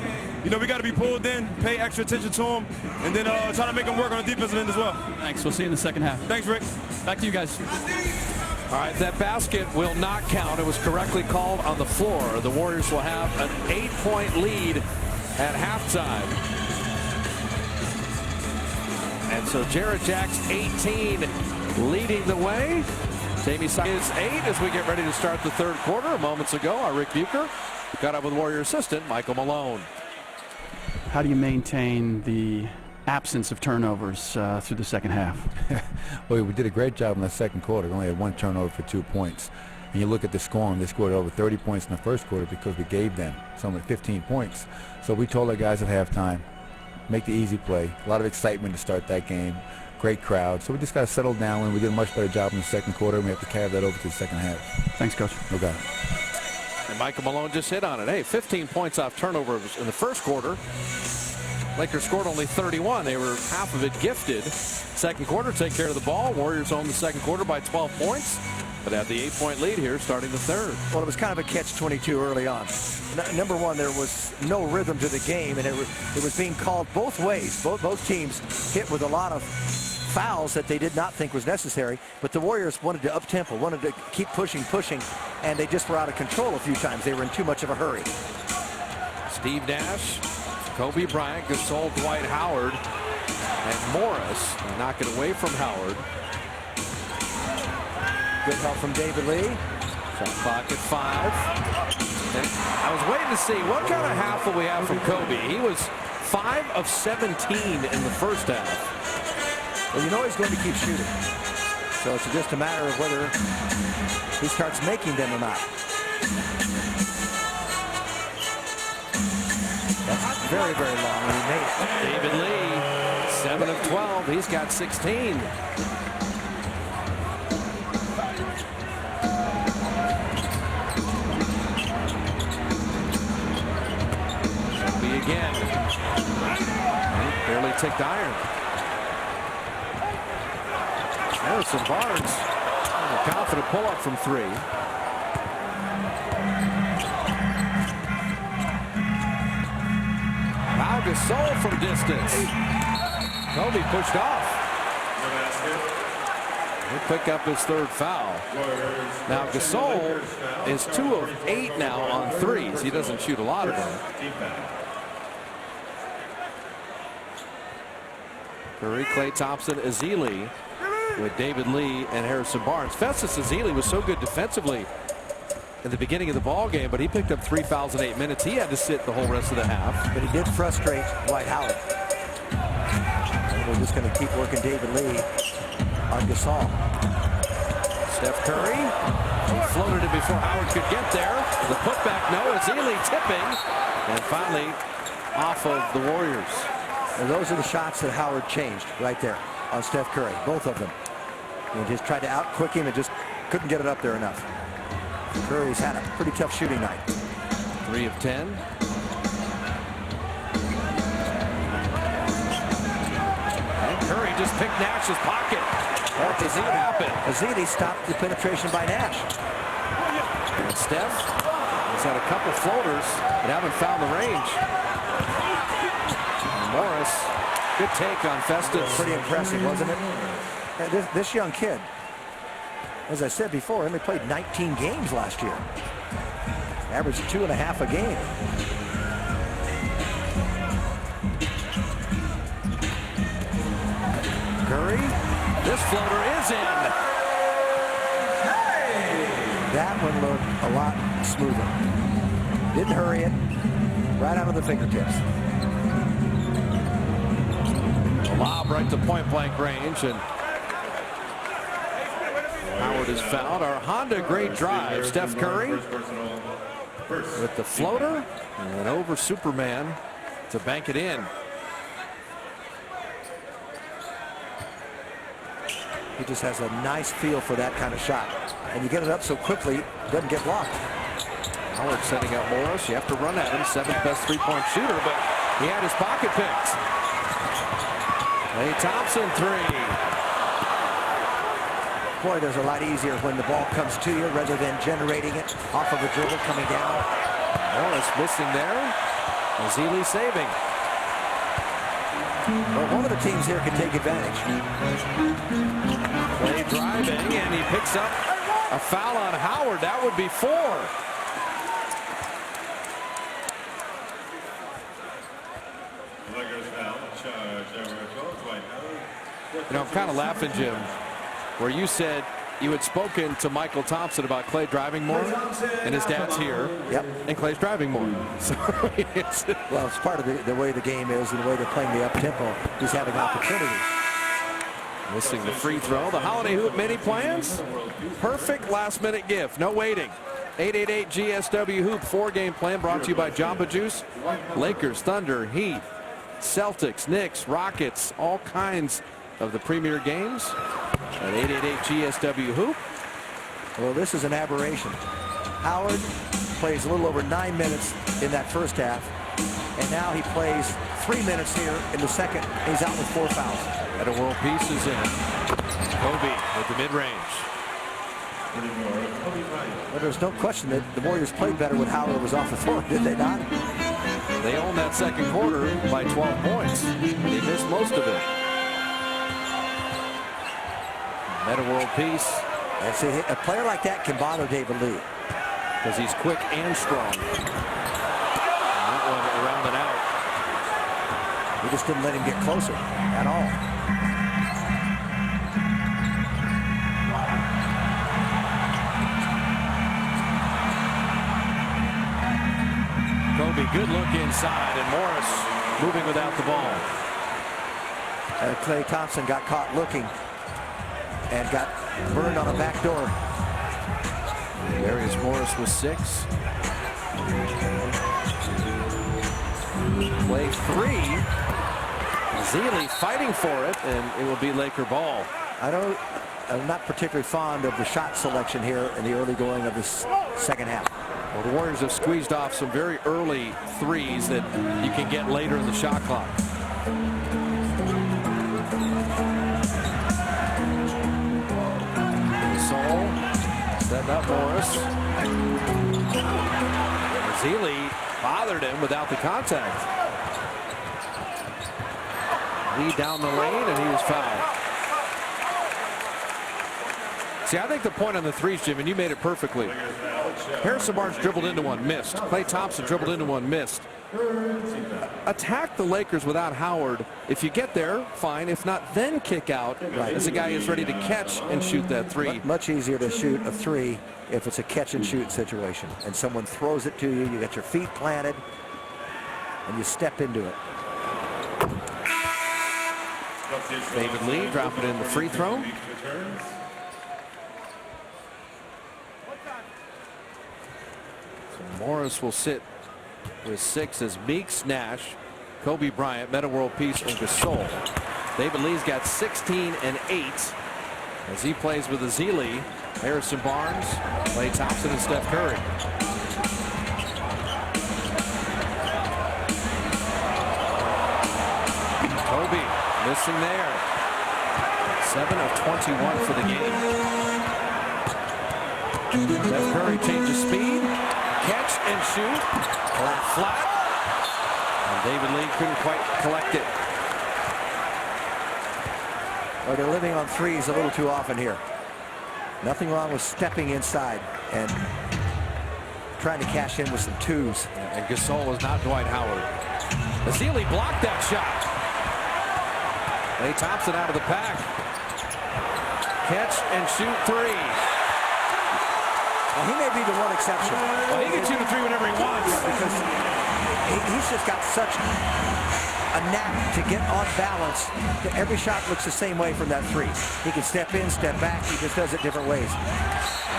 you know, we got to be pulled in, pay extra attention to him, and then try to make him work on the defensive end as well. Thanks. We'll see you in the second half. Thanks, Rick. Back to you guys. All right, that basket will not count. It was correctly called on the floor. The Warriors will have an 8-point lead at halftime. And so Jarrett Jack's 18 leading the way. Jamie is 8 as we get ready to start the third quarter. Moments ago, our Rick Bucher got up with Warrior assistant Michael Malone. How do you maintain the absence of turnovers through the second half? Well, we did a great job in the second quarter. We only had 1 turnover for 2 points. And you look at the scoring, they scored over 30 points in the first quarter because we gave them something like 15 points. So we told our guys at halftime, make the easy play. A lot of excitement to start that game. Great crowd. So we just got to settle down, and we did a much better job in the second quarter, and we have to carry that over to the second half. Thanks, Coach. No doubt. And Michael Malone just hit on it. Hey, 15 points off turnovers in the first quarter. Lakers scored only 31. They were half of it gifted. Second quarter, take care of the ball. Warriors own the second quarter by 12 points, but have the 8-point lead here starting the third. Well, it was kind of a catch-22 early on. Number one, there was no rhythm to the game, and it was being called both ways. Both teams hit with a lot of fouls that they did not think was necessary, but the Warriors wanted to up-tempo, wanted to keep pushing, and they just were out of control a few times. They were in too much of a hurry. Steve Nash, Kobe Bryant, Gasol, Dwight Howard, and Morris. They knock it away from Howard. Good help from David Lee. Shot clock at 5. And I was waiting to see what kind of half will we have from Kobe. He was 5 of 17 in the first half. Well, you know he's going to keep shooting. So it's just a matter of whether he starts making them or not. That's very, very long, and he made it. David Lee, 7 of 12. He's got 16. Kobe again. Barely ticked iron. Harrison Barnes, a confident pull-up from 3. Now Gasol from distance. Kobe pushed off. He'll pick up his 3rd foul. Now Gasol is 2 of 8 now on 3s. He doesn't shoot a lot of them. Curry, Klay Thompson, Ezeli with David Lee and Harrison Barnes. Festus Ezeli was so good defensively in the beginning of the ball game, but he picked up 3 fouls in 8 minutes. He had to sit the whole rest of the half. But he did frustrate Dwight Howard. And we're just going to keep working David Lee on Gasol. Steph Curry, he floated it before Howard could get there. The putback, no, Ezeli tipping, and finally off of the Warriors. And those are the shots that Howard changed right there on Steph Curry, both of them. He just tried to out-quick him and just couldn't get it up there enough. Curry's had a pretty tough shooting night. 3 of 10. And Curry just picked Nash's pocket. What does that happen? Ezeli stopped the penetration by Nash. And Steph has had a couple floaters but haven't found the range. And Morris, good take on Festus. Pretty impressive, wasn't it? And this young kid, as I said before, only played 19 games last year. Averaged 2.5 a game. Curry, this floater is in. That one looked a lot smoother. Didn't hurry it. Right out of the fingertips. A lob right to point-blank range, and Howard is fouled. Our Honda great drive. Steph Curry with the floater and over Superman to bank it in. He just has a nice feel for that kind of shot. And you get it up so quickly, it doesn't get blocked. Howard setting up Morris. You have to run at him. 7th best three-point shooter, but he had his pocket picked. Klay Thompson 3. Boy, there's a lot easier when the ball comes to you rather than generating it off of a dribble coming down. Morris missing there. Ezeli saving. Well, one of the teams here can take advantage. Klay driving, and he picks up a foul on Howard. That would be 4. You know, I'm kind of laughing, Jim, where you said you had spoken to Michael Thompson about Klay driving more, and his dad's here. Yep. And Klay's driving more. So well, it's part of the way the game is and the way they're playing the up-tempo. He's having opportunities. Missing the free throw. The Holiday Hoop mini plans. Perfect last-minute gift. No waiting. 888 GSW Hoop 4-game plan brought to you by Jamba Juice. Lakers, Thunder, Heat, Celtics, Knicks, Rockets, all kinds of the premier games at 888 GSW Hoop. Well, this is an aberration. Howard plays a little over 9 minutes in that first half. And now he plays 3 minutes here in the second. He's out with 4 fouls. Metta world peace is in. Kobe with the mid-range. But there's no question that the Warriors played better when Howard was off the floor, did they not? They owned that second quarter by 12 points. They missed most of it. Metta world peace. And see, a player like that can bother David Lee. Because he's quick and strong. And that one around and out. He just didn't let him get closer at all. Kobe, good look inside, and Morris moving without the ball. Klay Thompson got caught looking and got burned on a back door. Darius Morris was 6. Play 3. Zealy fighting for it, and it will be Laker ball. I'm not particularly fond of the shot selection here in the early going of this second half. Well, the Warriors have squeezed off some very early threes that you can get later in the shot clock. Soul setting up Morris. Zealy bothered him without the contact. Lee down the lane, and he was fouled. See, I think the point on the threes, Jim, and you made it perfectly. Harrison Barnes dribbled into one, missed. Klay Thompson dribbled into one, missed. Attack the Lakers without Howard. If you get there, fine. If not, then kick out as a guy is ready to catch and shoot that three. Much easier to shoot a three if it's a catch and shoot situation. And someone throws it to you, you got your feet planted, and you step into it. David Lee dropping in the free throw. So Morris will sit with 6 as Meeks, Nash, Kobe Bryant, Metta world peace, and Gasol. David Lee's got 16 and 8 as he plays with Zealy, Harrison Barnes, Klay Thompson, and Steph Curry. Kobe missing there. 7 of 21 for the game. Steph Curry changes speed, catch and shoot, flat. And David Lee couldn't quite collect it. Well, they're living on threes a little too often here. Nothing wrong with stepping inside and trying to cash in with some twos. And Gasol was not Dwight Howard. Zealy blocked that shot. Klay Thompson out of the pack. Catch and shoot 3. Well, he may be the one exception. Well, he can shoot a 3 whenever he wants. Because he's just got such a knack to get on balance that every shot looks the same way from that 3. He can step in, step back. He just does it different ways.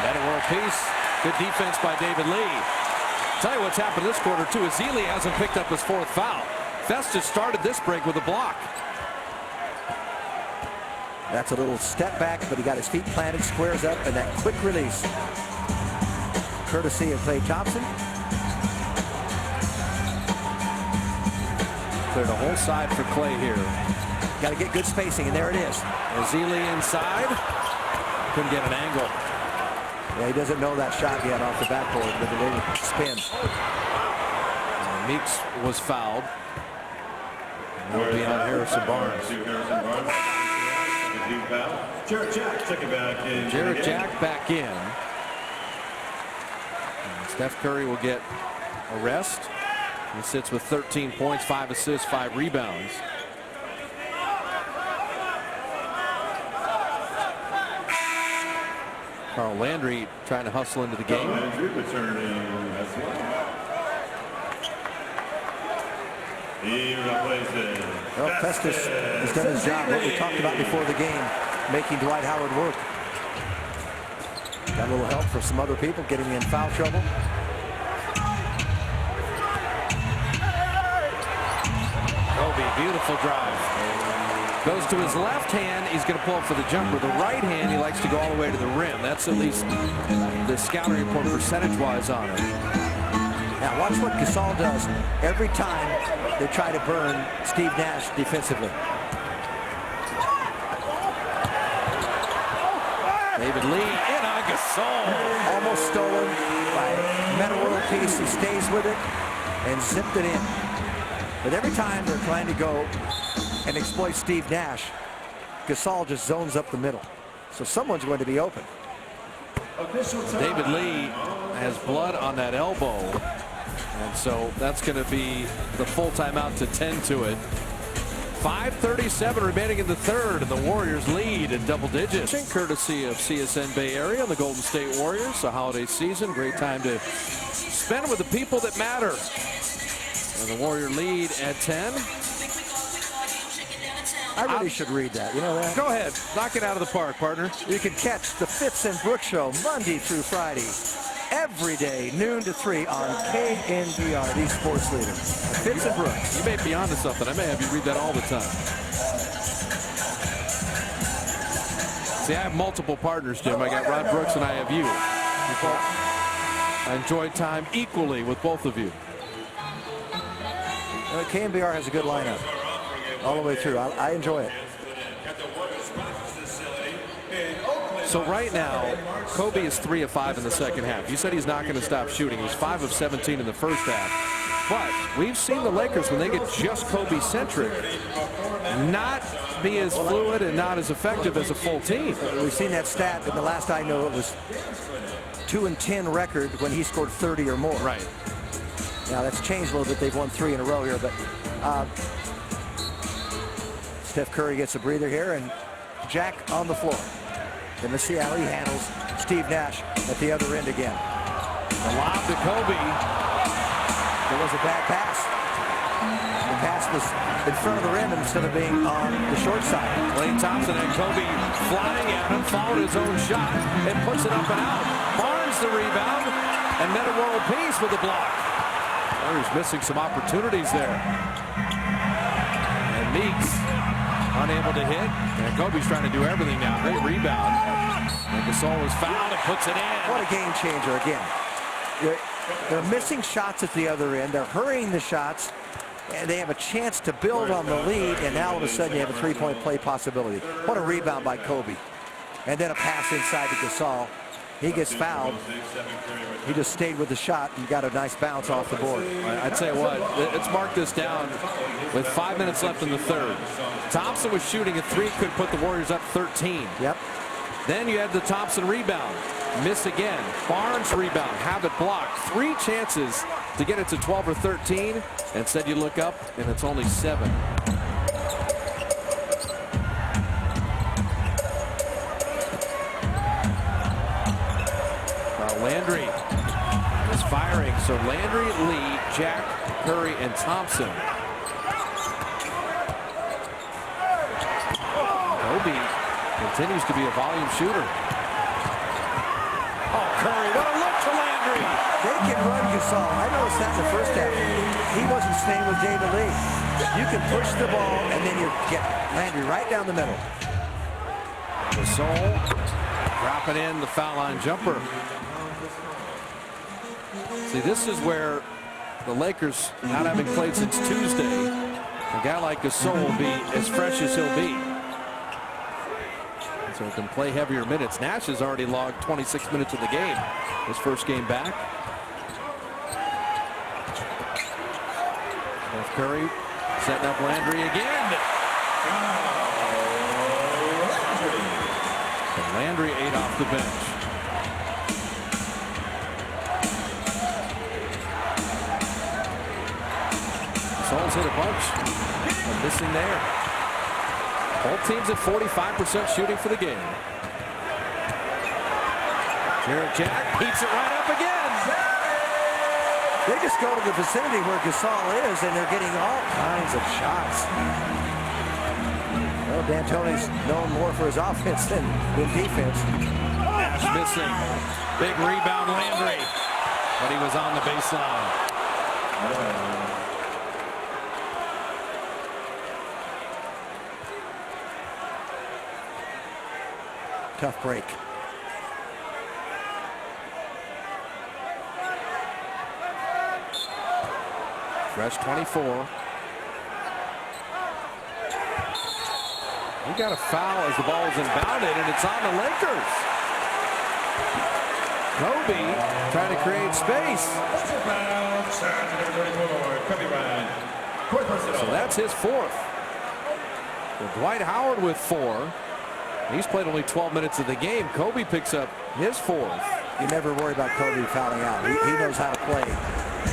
Metta world peace. Good defense by David Lee. Tell you what's happened this quarter, too, is Zealy hasn't picked up his 4th foul. Festus started this break with a block. That's a little step back, but he got his feet planted, squares up, and that quick release. Courtesy of Klay Thompson. Cleared a whole side for Klay here. Got to get good spacing, and there it is. Zealy inside. Couldn't get an angle. Yeah, he doesn't know that shot yet off the backboard with a little spin. Meeks was fouled. That'll be on Harrison Barnes. Jarrett Jack checking back in. Jarrett Jack back in. And Steph Curry will get a rest. He sits with 13 points, 5 assists, 5 rebounds. Carl Landry trying to hustle into the game. Landry returning as well. He replaces. Well, Festus has done his job, what we talked about before the game, making Dwight Howard work. Got a little help from some other people getting in foul trouble. Kobe, beautiful drive. Goes to his left hand, he's going to pull up for the jumper. The right hand, he likes to go all the way to the rim. That's at least the scouting report percentage-wise on it. Now watch what Gasol does every time they try to burn Steve Nash defensively. David Lee in on Gasol. Almost stolen by Metta world piece. He stays with it and zipped it in. But every time they're trying to go and exploit Steve Nash, Gasol just zones up the middle. So someone's going to be open. David Lee has blood on that elbow. And so that's going to be the full timeout to tend to it. 5:37 remaining in the third, and the Warriors lead in double digits. Courtesy of CSN Bay Area and the Golden State Warriors. A holiday season, great time to spend with the people that matter. And the Warrior lead at 10. I really should read that. You know that? Go ahead, knock it out of the park, partner. You can catch the Fitz and Brooks Show Monday through Friday, every day, noon to 3 on KNBR, the sports leader. Fitz and Brooks. You may be onto something. I may have you read that all the time. See, I have multiple partners, Jim. I got Rod Brooks and I have you. I enjoyed time equally with both of you. KNBR has a good lineup all the way through. I enjoy it. So right now, Kobe is 3 of 5 in the second half. You said he's not going to stop shooting. He's 5 of 17 in the first half. But we've seen the Lakers, when they get just Kobe-centric, not be as fluid and not as effective as a full team. We've seen that stat, and the last I know it was 2-10 record when he scored 30 or more. Right. Now that's changed a little bit. They've won 3 in a row here, but Steph Curry gets a breather here, and Jack on the floor. And let's see how he handles Steve Nash at the other end again. The lob to Kobe. There was a bad pass. The pass was in front of the rim instead of being on the short side. Klay Thompson and Kobe flying at him, followed his own shot, and puts it up and out. Barnes the rebound, and Metta world peace with the block. Warriors missing some opportunities there. And Meeks unable to hit. And Kobe's trying to do everything now. Great rebound. And Gasol is fouled and puts it in. What a game changer again. They're missing shots at the other end. They're hurrying the shots. And they have a chance to build on the lead. And now all of a sudden you have a three-point play possibility. What a rebound by Kobe. And then a pass inside to Gasol. He gets fouled. He just stayed with the shot and got a nice bounce off the board. I'd tell you what, let's mark this down with 5 minutes left in the third. Thompson was shooting a 3, could put the Warriors up 13. Yep. Then you had the Thompson rebound. Miss again. Barnes rebound. Have it blocked. 3 chances to get it to 12 or 13. Instead you look up and it's only 7. Landry is firing. So Landry, Lee, Jack, Curry, and Thompson. Kobe continues to be a volume shooter. Oh, Curry, what a look to Landry. They can run Gasol. I noticed that in the first half. He wasn't staying with David Lee. You can push the ball, and then you get Landry right down the middle. Gasol dropping in the foul line jumper. See, this is where the Lakers, not having played since Tuesday, a guy like Gasol will be as fresh as he'll be. So he can play heavier minutes. Nash has already logged 26 minutes of the game, his first game back. Steph Curry setting up Landry again. And Landry 8 off the bench. Gasol's hit a bunch, but missing there. Both teams at 45% shooting for the game. Jarrett Jack beats it right up again. They just go to the vicinity where Gasol is, and they're getting all kinds of shots. Well, D'Antoni's known more for his offense than defense. Nash missing. Big rebound, Landry. But he was on the baseline. Tough break. Fresh 24. He got a foul as the ball was inbounded, and it's on the Lakers. Kobe trying to create space. Kobe Bryant. So that's his fourth. Well, Dwight Howard with 4. He's played only 12 minutes of the game. Kobe picks up his 4th. You never worry about Kobe fouling out. He knows how to play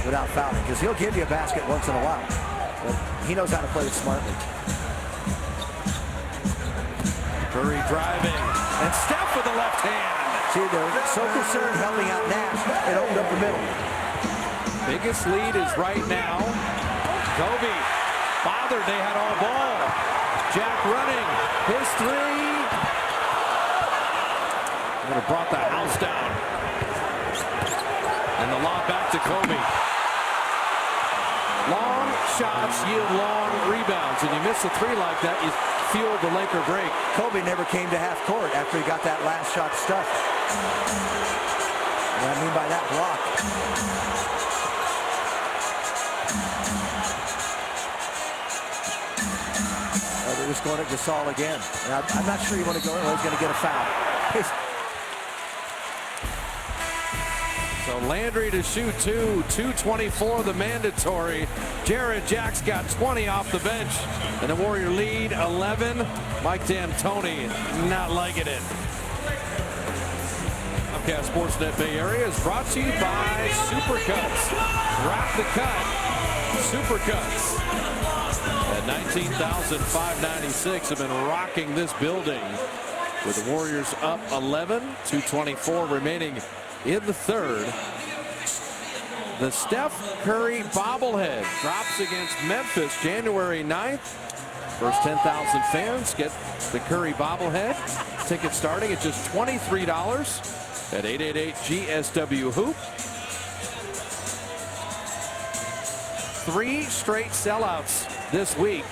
without fouling, because he'll give you a basket once in a while. But he knows how to play it smartly. Curry driving, and Steph with the left hand. See, they're so concerned helping out Nash, it opened up the middle. Biggest lead is right now. Kobe bothered, they had all ball. Jack running, his 3. Would have brought the house down. And the lob back to Kobe. Long shots yield long rebounds, and you miss a 3 like that, you fuel the Laker break. Kobe never came to half court after he got that last shot stuffed. What I mean by that block. Oh, they're just going at Gasol again. Now, I'm not sure you want to go in. He's going to get a foul. So Landry to shoot 2:24 the mandatory. Jarrett Jack's got 20 off the bench, and the Warrior lead 11. Mike D'Antoni not liking it. Upcast Sportsnet Bay Area is brought to you by Supercuts. Wrap the cut. Supercuts at 19,596 have been rocking this building, with the Warriors up 11. 2:24 remaining in the third. The Steph Curry bobblehead drops against Memphis January 9th. First 10,000 fans get the Curry bobblehead. Tickets starting at just $23 at 888-GSW-HOOP. 3 straight sellouts this week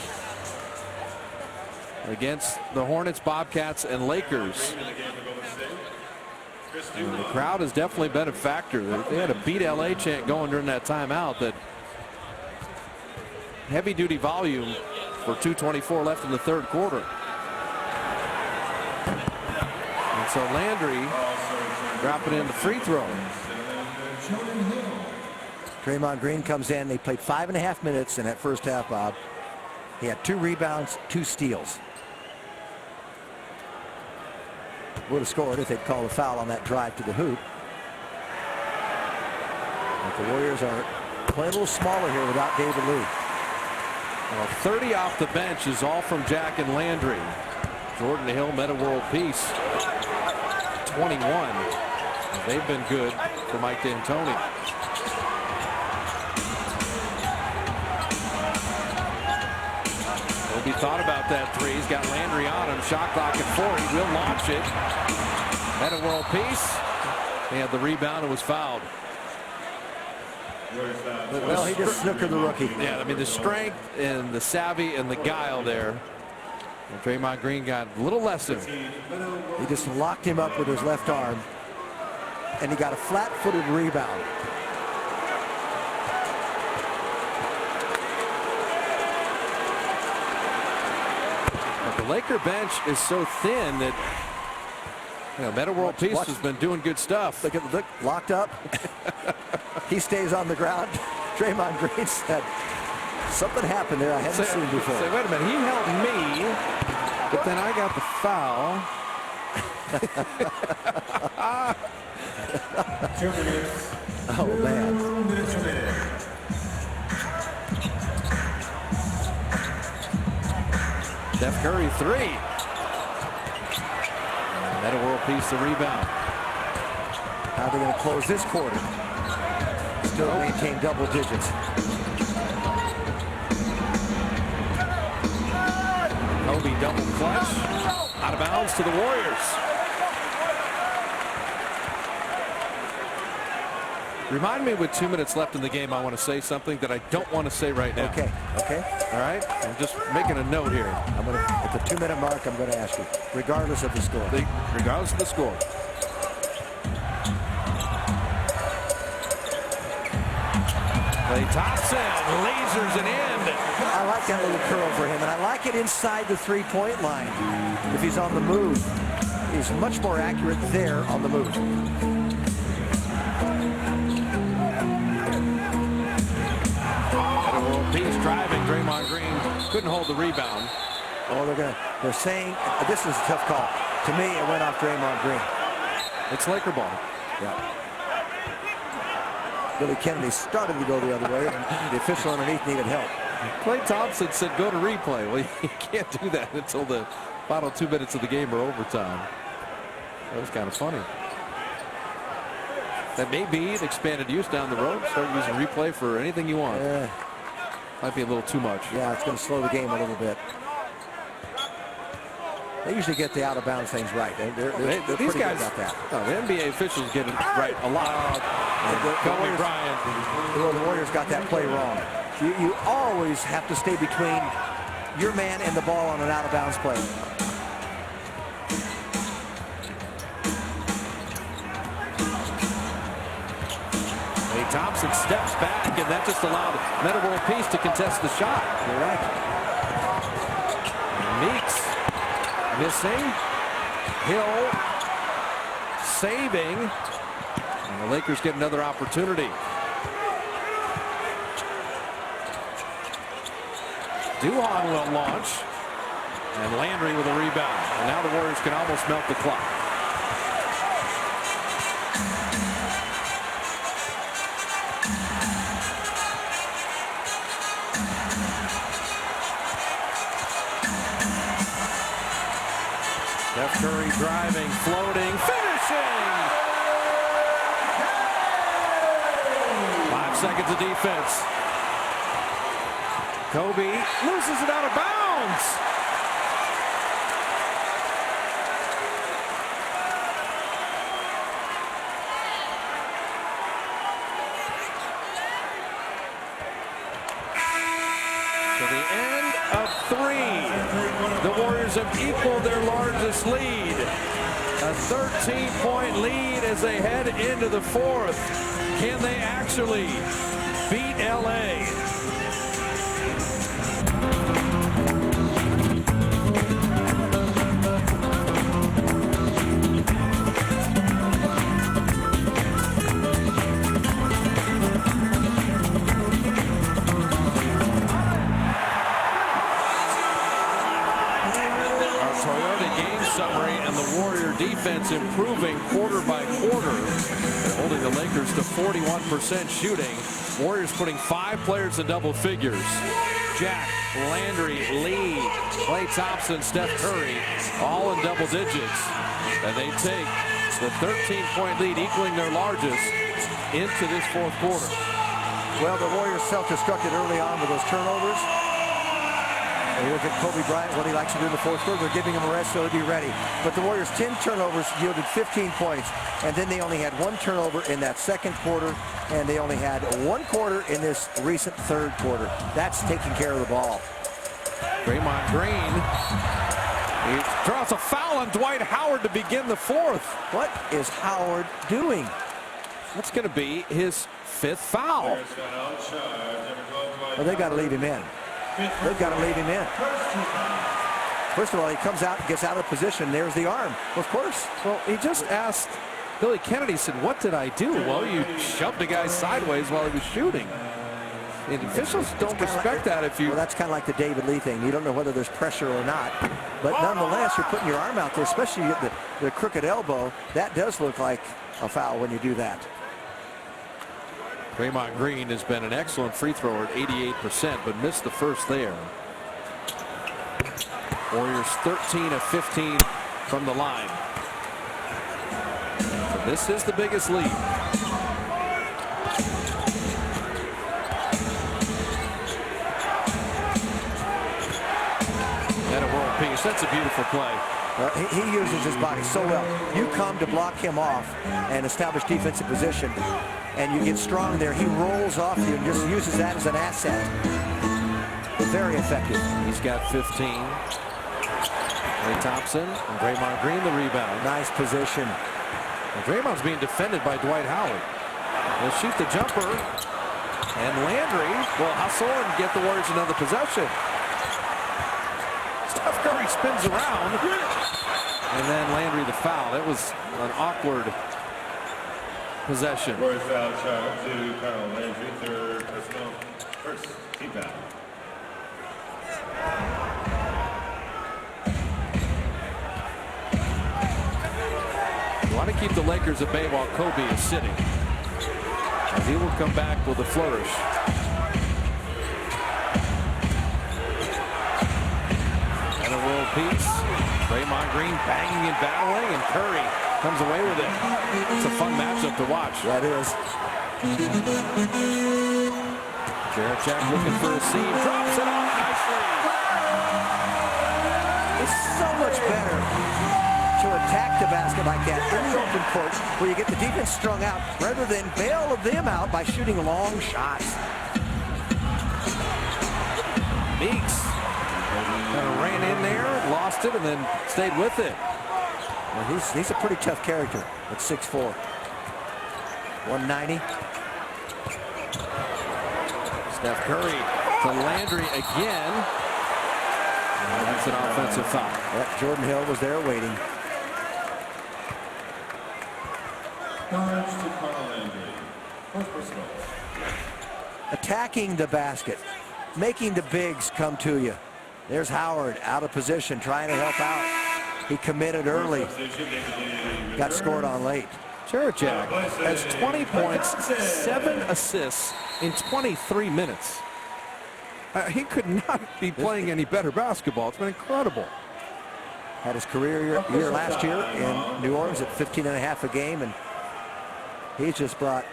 against the Hornets, Bobcats, and Lakers. And the crowd has definitely been a factor. They had a beat LA chant going during that timeout. That heavy duty volume for 2:24 left in the third quarter. And so Landry dropping in the free throw. Draymond Green comes in. They played 5.5 minutes in that first half, Bob. He had 2 rebounds, 2 steals. Would have scored if they'd called a foul on that drive to the hoop. But the Warriors are playing a little smaller here without David Lee. Well, 30 off the bench is all from Jack and Landry. Jordan Hill, Metta World Peace, 21. They've been good for Mike D'Antoni. He thought about that 3. He's got Landry on him. Shot clock at 4. He will launch it. Metta World Peace. He had the rebound and was fouled. Well, he just snookered the rookie. Yeah, I mean, the strength and the savvy and the guile there. And Draymond Green got a little lesson. He just locked him up with his left arm, and he got a flat-footed rebound. But the Laker bench is so thin that, you know, Metta World Peace has been doing good stuff. Look, locked up. He stays on the ground. Draymond Green said, something happened there I haven't seen before. Say, wait a minute, he helped me, but then I got the foul. 2 minutes. Oh, man. 2 minutes remaining. Steph Curry 3. Metta World Peace the rebound. How are they going to close this quarter? Still maintain double digits. Kobe double clutch. Out of bounds to the Warriors. Remind me with 2 minutes left in the game, I want to say something that I don't want to say right now. Okay. All right? I'm just making a note here. At the 2 minute mark, I'm going to ask you, regardless of the score. Regardless of the score. Played Thompson lasers it in. I like that little curl for him, and I like it inside the three-point line. If he's on the move, he's much more accurate there on the move. And a world peace driving. Draymond Green couldn't hold the rebound. Oh, they're saying this is a tough call. To me, it went off Draymond Green. It's Laker ball. Yeah. Billy Kennedy started to go the other way, and the official underneath needed help. Klay Thompson said go to replay. Well, you can't do that until the final 2 minutes of the game or overtime. That was kind of funny. That may be an expanded use down the road. Start using replay for anything you want. Might be a little too much. Yeah, it's going to slow the game a little bit. They usually get the out-of-bounds things right. They're these pretty guys, good about that. Oh, the NBA officials get it right a lot. Kobe Bryant. Well, the Warriors got that play wrong. You always have to stay between your man and the ball on an out-of-bounds play. Klay Thompson steps back, and that just allowed Metta World Peace to contest the shot. You're right. Meeks missing. Hill saving. And the Lakers get another opportunity. Duhan will launch. And Landry with a rebound. And now the Warriors can almost melt the clock. Steph Curry driving, floating, finishing! 5 seconds of defense. Kobe loses it out of bounds. To the end of 3. The Warriors have equaled their largest lead. A 13-point lead as they head into the 4th. Can they actually beat LA? Defense improving quarter by quarter, holding the Lakers to 41% shooting. Warriors putting 5 players in double figures. Jack, Landry, Lee, Klay Thompson, Steph Curry, all in double digits. And they take the 13-point lead, equaling their largest, into this 4th quarter. Well, the Warriors self-destructed early on with those turnovers. And you look at Kobe Bryant, what he likes to do in the 4th quarter. They're giving him a rest so he'll be ready. But the Warriors' 10 turnovers yielded 15 points. And then they only had 1 turnover in that 2nd quarter. And they only had 1 quarter in this recent 3rd quarter. That's taking care of the ball. Draymond Green. He draws a foul on Dwight Howard to begin the 4th. What is Howard doing? That's going to be his 5th foul. Well, they got to leave him in. They've got to leave him in. First of all, he comes out, gets out of position. There's the arm. Of course. Well, he just asked Billy Kennedy, said, what did I do? Well, you shoved a guy sideways while he was shooting. And officials don't respect that if you... Well, that's kind of like the David Lee thing. You don't know whether there's pressure or not. But nonetheless, you're putting your arm out there, especially the crooked elbow. That does look like a foul when you do that. Draymond Green has been an excellent free thrower at 88%, but missed the first there. Warriors 13 of 15 from the line. So this is the biggest lead. And a world peace. That's a beautiful play. He uses his body so well. You come to block him off and establish defensive position, and you get strong there. He rolls off you and just uses that as an asset. Very effective. He's got 15. Klay Thompson and Draymond Green the rebound. Nice position. And Draymond's being defended by Dwight Howard. He'll shoot the jumper. And Landry will hustle and get the Warriors another possession. Steph Curry spins around. And then Landry the foul. It was an awkward possession. Warriors foul charge to Kyle Landry, third personal, first team foul. You want to keep the Lakers at bay while Kobe is sitting. And he will come back with a flourish. And a world peace. Draymond Green banging and battling, and Curry comes away with it. It's a fun matchup to watch. That is. Jarrett Jack looking for a seam, drops it off nicely. It's so much better to attack the basket like that in the open court where you get the defense strung out rather than bail them out by shooting long shots. Meeks kind of ran in there, lost it, and then stayed with it. Well, he's a pretty tough character at 6'4". 190. Steph Curry to Landry again. And that's an offensive foul. Yep, Jordan Hill was there waiting. Charge to Kyle Landry, first personal. Attacking the basket, making the bigs come to you. There's Howard out of position, trying to help out. He committed early, got scored on late. Jarrett Jack has 20 points, 7 assists in 23 minutes. He could not be playing any better basketball. It's been incredible. Had his career year last year in New Orleans at 15.5 a game, and he's just brought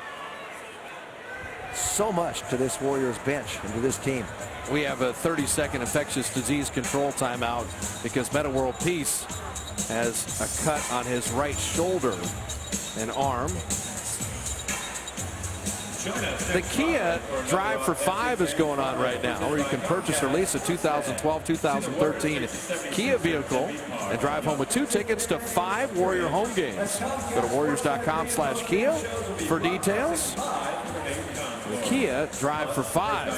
so much to this Warriors bench and to this team. We have a 30-second infectious disease control timeout because Metta World Peace has a cut on his right shoulder and arm. The Kia Drive for 5 is going on right now, where you can purchase or lease a 2012-2013 Kia vehicle and drive home with 2 tickets to 5 Warrior home games. Go to warriors.com/Kia for details. The Kia Drive for 5.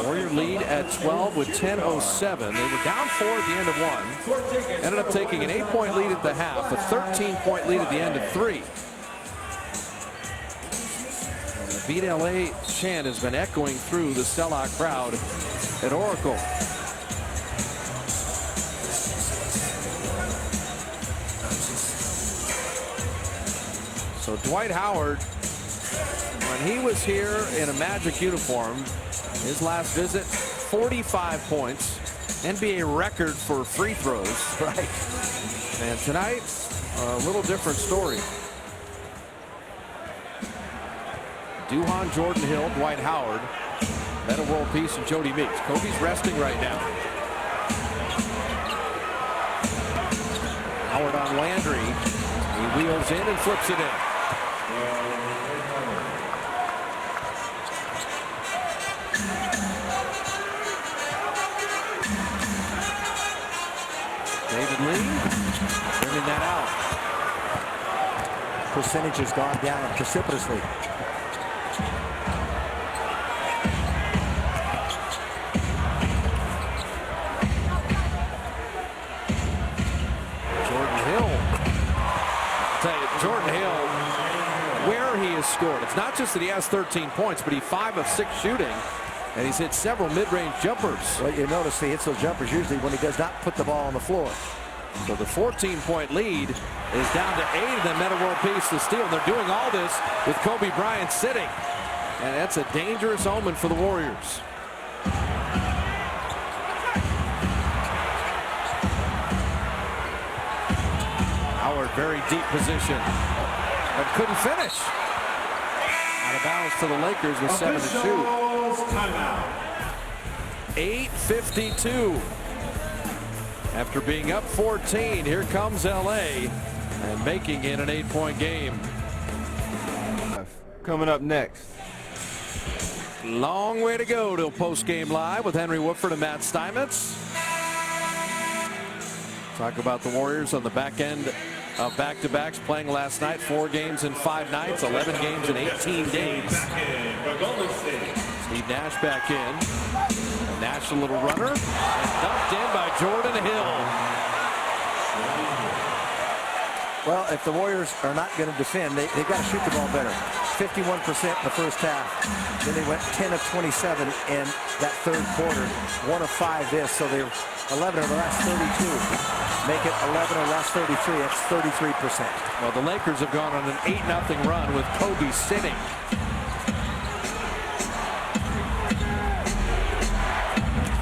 Warrior lead at 12 with 10:07. They were down 4 at the end of 1. Ended up taking an 8-point lead at the half, a 13-point lead at the end of 3. Beat LA chant has been echoing through the sellout crowd at Oracle. So Dwight Howard, when he was here in a Magic uniform, his last visit, 45 points, NBA record for free throws. Right. And tonight, a little different story. Duhan, Jordan Hill, Dwight Howard, Metta World Peace, and Jody Meeks. Kobe's resting right now. Howard on Landry. He wheels in and flips it in. David Lee bringing that out. Percentage has gone down precipitously. Jordan Hill, where he has scored. It's not just that he has 13 points, but he's 5 of 6 shooting, and he's hit several mid-range jumpers. Well, you notice he hits those jumpers usually when he does not put the ball on the floor. So the 14-point lead is down to 8, and then Metta World Peace to steal. They're doing all this with Kobe Bryant sitting, and that's a dangerous omen for the Warriors. Howard, very deep position, but couldn't finish. Out of bounds to the Lakers with 7 to shoot. 8:52. After being up 14, here comes LA and making it an 8-point game. Coming up next. Long way to go till post-game live with Henry Woodford and Matt Steinmetz. Talk about the Warriors on the back end of back-to-backs playing last night. 4 games in 5 nights, 11 games in 18 days. Steve Nash back in. Nash a little runner and dumped in by Jordan Hill. Well, if the Warriors are not going to defend, they've got to shoot the ball better. 51% in the first half. Then they went 10 of 27 in that third quarter. 1 of 5 this, so they're 11 of the last 32. Make it 11 or last 33. That's 33%. Well, the Lakers have gone on an 8-0 run with Kobe sitting.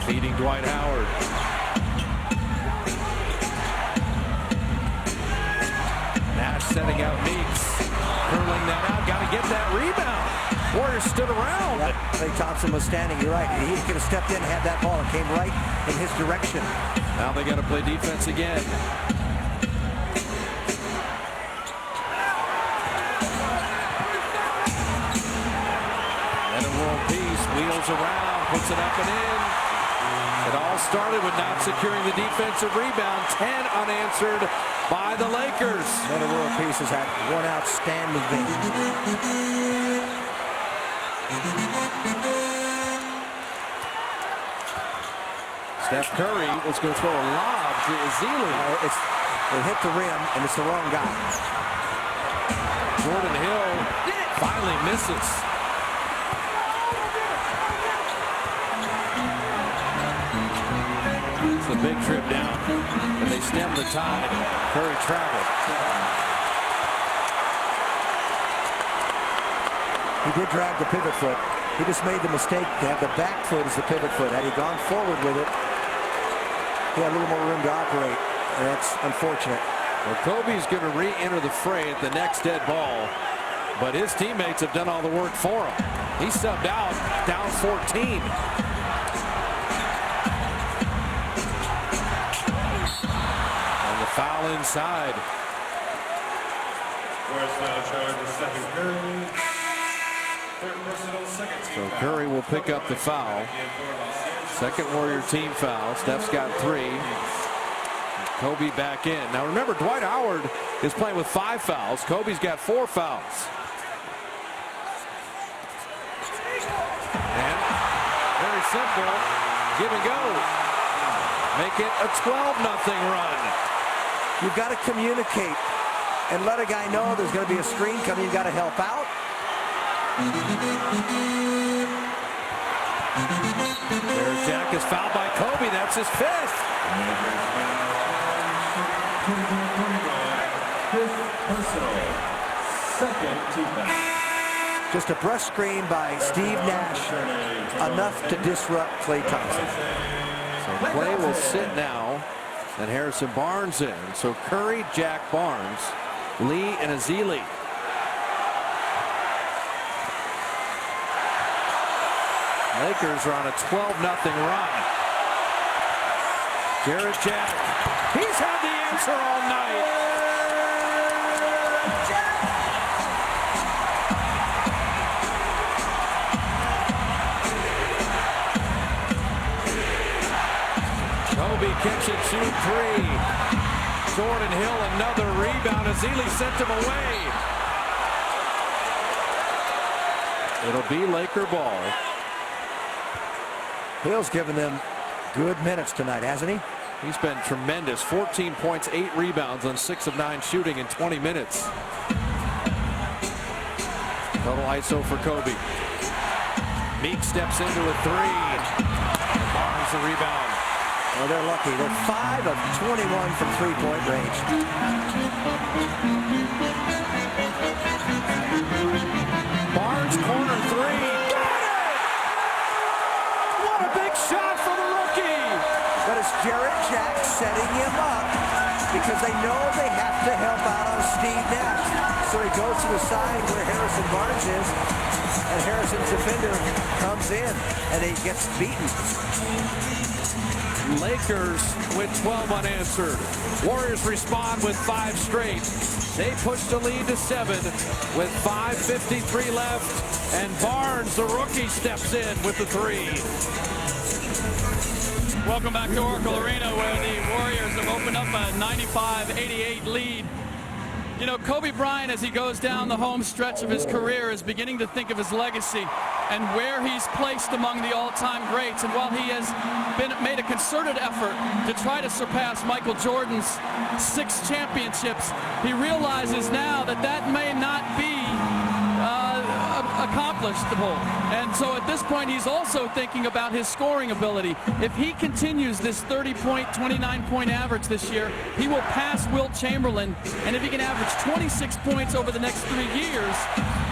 Feeding Dwight Howard. Nash setting out Meeks. Curling that out. Got to get that rebound. Warriors stood around. Yep. Klay Thompson was standing. You're right. He could have stepped in and had that ball. It came right in his direction. Now they got to play defense again. Metta world peace. Wheels around. Puts it up and in. It all started with not securing the defensive rebound. 10 unanswered by the Lakers. Metta world peace has had one outstanding game. Steph Curry is going to throw a lob to Ezeli. It hit the rim, and it's the wrong guy. Jordan Hill finally misses. It's a big trip down, and they stem the tide. Curry traveled. He did drag the pivot foot. He just made the mistake to have the back foot as the pivot foot. Had he gone forward with it, he had a little more room to operate, and that's unfortunate. Well, Kobe's going to re-enter the fray at the next dead ball, but his teammates have done all the work for him. He subbed out, down 14. And the foul inside. Warriors foul charge is Stephen Curry. Third personal, second team So Curry will pick up the foul. Second Warrior team foul. Steph's got 3. Kobe back in. Now remember, Dwight Howard is playing with 5 fouls. Kobe's got 4 fouls. And very simple. Give and go. Make it a 12-0 run. You've got to communicate and let a guy know there's going to be a screen coming. You've got to help out. There's Jack is fouled by Kobe. That's his 5th. personal, second team foul. Just a brush screen by Steve Nash, enough to disrupt Klay Thompson. So Klay will sit now, and Harrison Barnes in. So Curry, Jack, Barnes, Lee, and Ezeli. Lakers are on a 12-0 run. Jarrett Jack. He's had the answer all night. Kobe catch and shoot 3. Jordan Hill another rebound. Ezeli sent him away. It'll be Laker ball. Hill's given them good minutes tonight, hasn't he? He's been tremendous. 14 points, 8 rebounds on 6 of 9 shooting in 20 minutes. Total ISO for Kobe. Meek steps into a 3. Barnes the rebound. Well, they're lucky. They're 5 of 21 from three-point range. Barnes corner 3. Shot for the rookie. But it's Jarrett Jack setting him up because they know they have to help out on Steve Nash. So he goes to the side where Harrison Barnes is, and Harrison's defender comes in, and he gets beaten. Lakers with 12 unanswered. Warriors respond with 5 straight. They push the lead to 7 with 5:53 left, and Barnes, the rookie, steps in with the 3. Welcome back to Oracle Arena, where the Warriors have opened up a 95-88 lead You know, Kobe Bryant, as he goes down the home stretch of his career, is beginning to think of his legacy and where he's placed among the all-time greats. And while he has made a concerted effort to try to surpass Michael Jordan's 6 championships, he realizes now that that may not be accomplishable. And so at this point, he's also thinking about his scoring ability. If he continues this 30-point, 29-point average this year, he will pass Wilt Chamberlain. And if he can average 26 points over the next 3 years,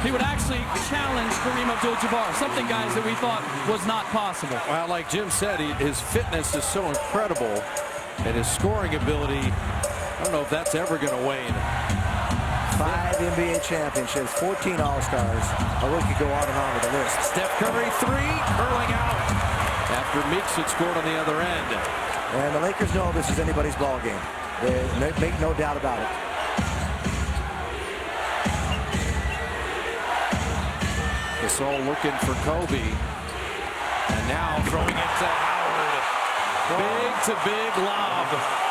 he would actually challenge Kareem Abdul-Jabbar, something, guys, that we thought was not possible. Well, like Jim said, his fitness is so incredible, and his scoring ability, I don't know if that's ever going to wane. 5 NBA championships, 14 All-Stars. A rookie go on and on with the list. Steph Curry, 3, curling out after Meeks had scored on the other end. And the Lakers know this is anybody's ball game. They make no doubt about it. Gasol looking for Kobe. And now throwing it to Howard. Big lob.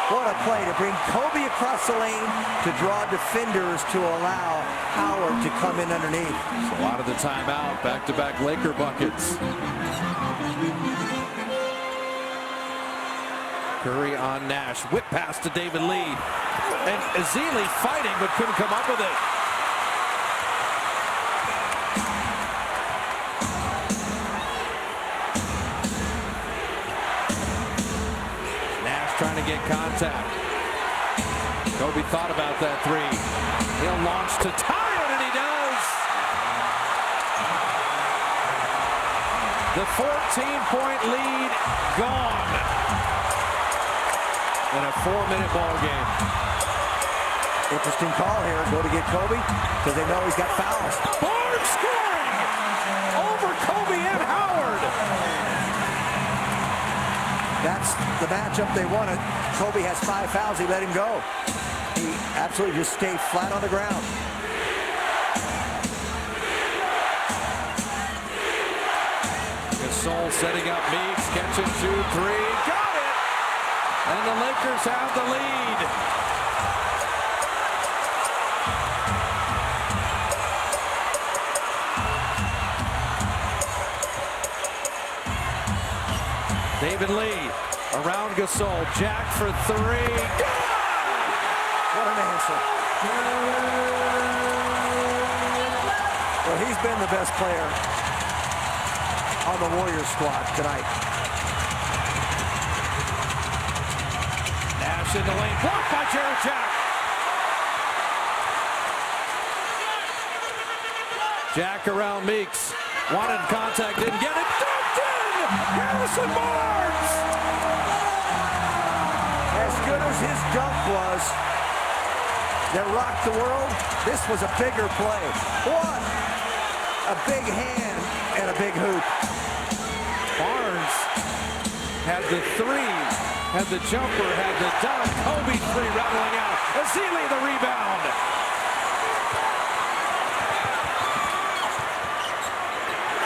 What a play to bring Kobe across the lane to draw defenders to allow Howard to come in underneath. So out of the timeout, back-to-back Laker buckets. Curry on Nash. Whip pass to David Lee. And Ezeli fighting but couldn't come up with it. Trying to get contact. Kobe thought about that 3. He'll launch to tie it, and he does. The 14-point lead gone in a 4-minute ball game. Interesting call here. Go to get Kobe because they know he's got fouls. Barnes scoring over Kobe and Howard. That's the matchup they wanted. Kobe has 5 fouls. He let him go. He absolutely just stayed flat on the ground. Gasol setting up Meeks, catching 2, 3, got it! And the Lakers have the lead. David Lee around Gasol. Jack for 3. What an answer. Well, he's been the best player on the Warriors squad tonight. Nash in the lane. Blocked by Jarrett Jack. Jack around Meeks. Wanted contact. Didn't get it. Harrison Barnes! As good as his dunk was that rocked the world, this was a bigger play. What? A big hand and a big hoop. Barnes had the 3, had the jumper, had the dunk. Kobe 3 rattling out. Ezeli the rebound.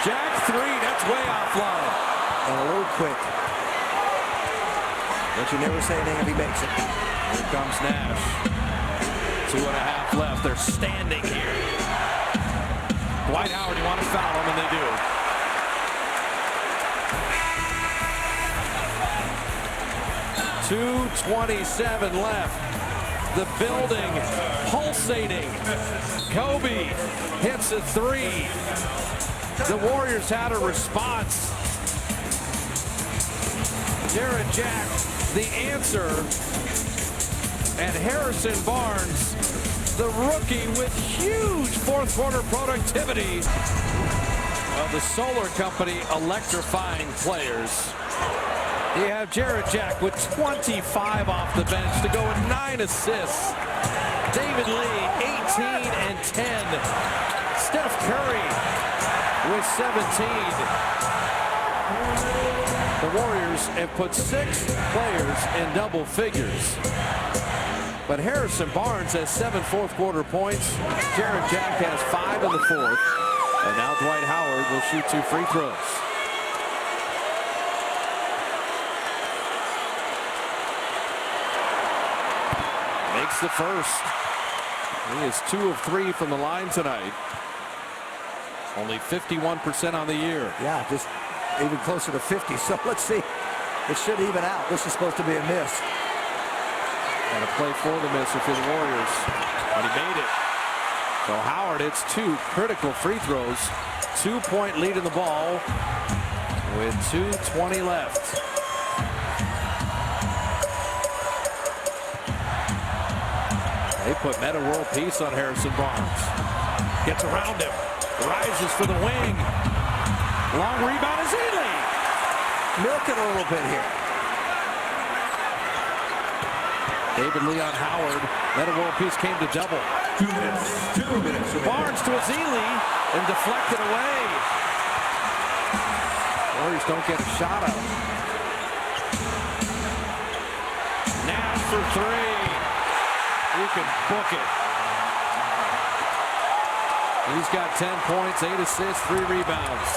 Jack 3, that's way offline. And a little quick. But you never say anything if he makes it. Here comes Nash. 2.5 left. They're standing here. Dwight Howard, you want to foul him, and they do. 2:27 left. The building pulsating. Kobe hits a 3. The Warriors had a response. Jarrett Jack, the answer, and Harrison Barnes, the rookie with huge fourth-quarter productivity. Well, the Solar Company electrifying players. You have Jarrett Jack with 25 off the bench to go with 9 assists. David Lee, 18 and 10. Steph Curry with 17. The Warriors have put 6 players in double figures. But Harrison Barnes has 7 fourth-quarter points. Jarrett Jack has 5 in the 4th. And now Dwight Howard will shoot 2 free throws. Makes the first. He is 2 of 3 from the line tonight. Only 51% on the year. Yeah, just even closer to 50. So let's see. It should even out. This is supposed to be a miss. And a play for the miss for the Warriors. And he made it. So Howard hits 2 critical free throws. 2-point lead in the ball with 2:20 left. They put Metta world peace on Harrison Barnes. Gets around him. Rises for the wing. Long rebound is Ely. Milk it a little bit here. David Lee on Howard. Metta world peace came to double. 2 minutes. 2 minutes. Barnes to Ezeli and deflected away. Warriors don't get a shot out. Nash for 3. You can book it. He's got 10 points, 8 assists, 3 rebounds.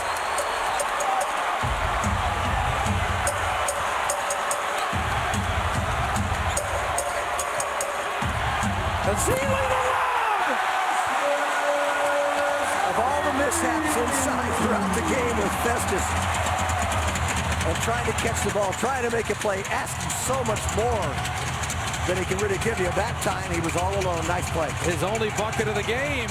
Ezeli the lob! Of all the mishaps inside throughout the game with Festus, and trying to catch the ball, trying to make a play, asking so much more than he can really give you. That time he was all alone. Nice play. His only bucket of the game.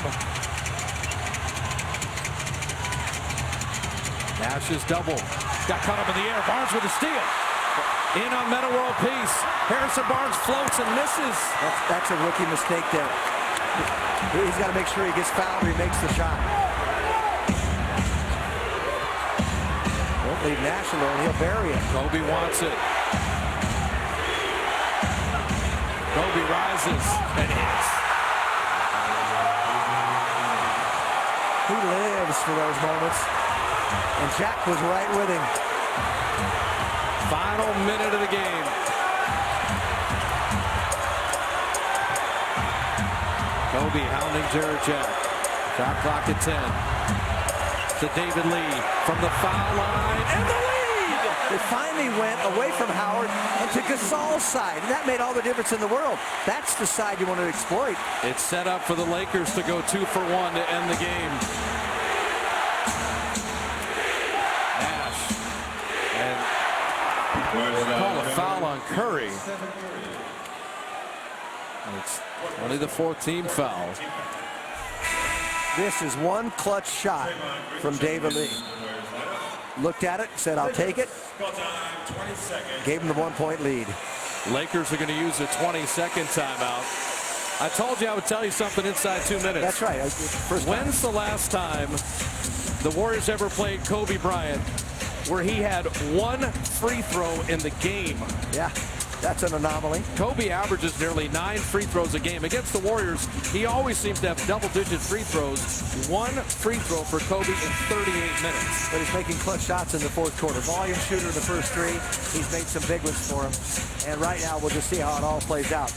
Nash's double. Got caught up in the air. Barnes with a steal. In on Metta world peace. Harrison Barnes floats and misses. That's a rookie mistake there. He's got to make sure he gets fouled or he makes the shot. Don't leave Nash alone. He'll bury it. Kobe wants it. Kobe rises and hits. He lives for those moments. And Jack was right with him. Final minute of the game. Kobe hounding Jarrett Jack. Shot clock at 10. To David Lee from the foul line and the lead. It finally went away from Howard and to Gasol's side, and that made all the difference in the world. That's the side you want to exploit. It's set up for the Lakers to go 2 for 1 to end the game. Nash and call a foul on Curry. It's only the 4th team foul. This is one clutch shot from David Lee. Looked at it, said, I'll take it. Gave him the 1-point lead. Lakers are going to use a 20-second timeout. I told you I would tell you something inside 2 minutes. That's right. When's the last time the Warriors ever played Kobe Bryant where he had 1 free throw in the game? Yeah, that's an anomaly. Kobe averages nearly 9 free throws a game. Against the Warriors, he always seems to have double-digit free throws. 1 free throw for Kobe in 38 minutes. But he's making clutch shots in the 4th quarter. Volume shooter in the first 3. He's made some big ones for him. And right now, we'll just see how it all plays out.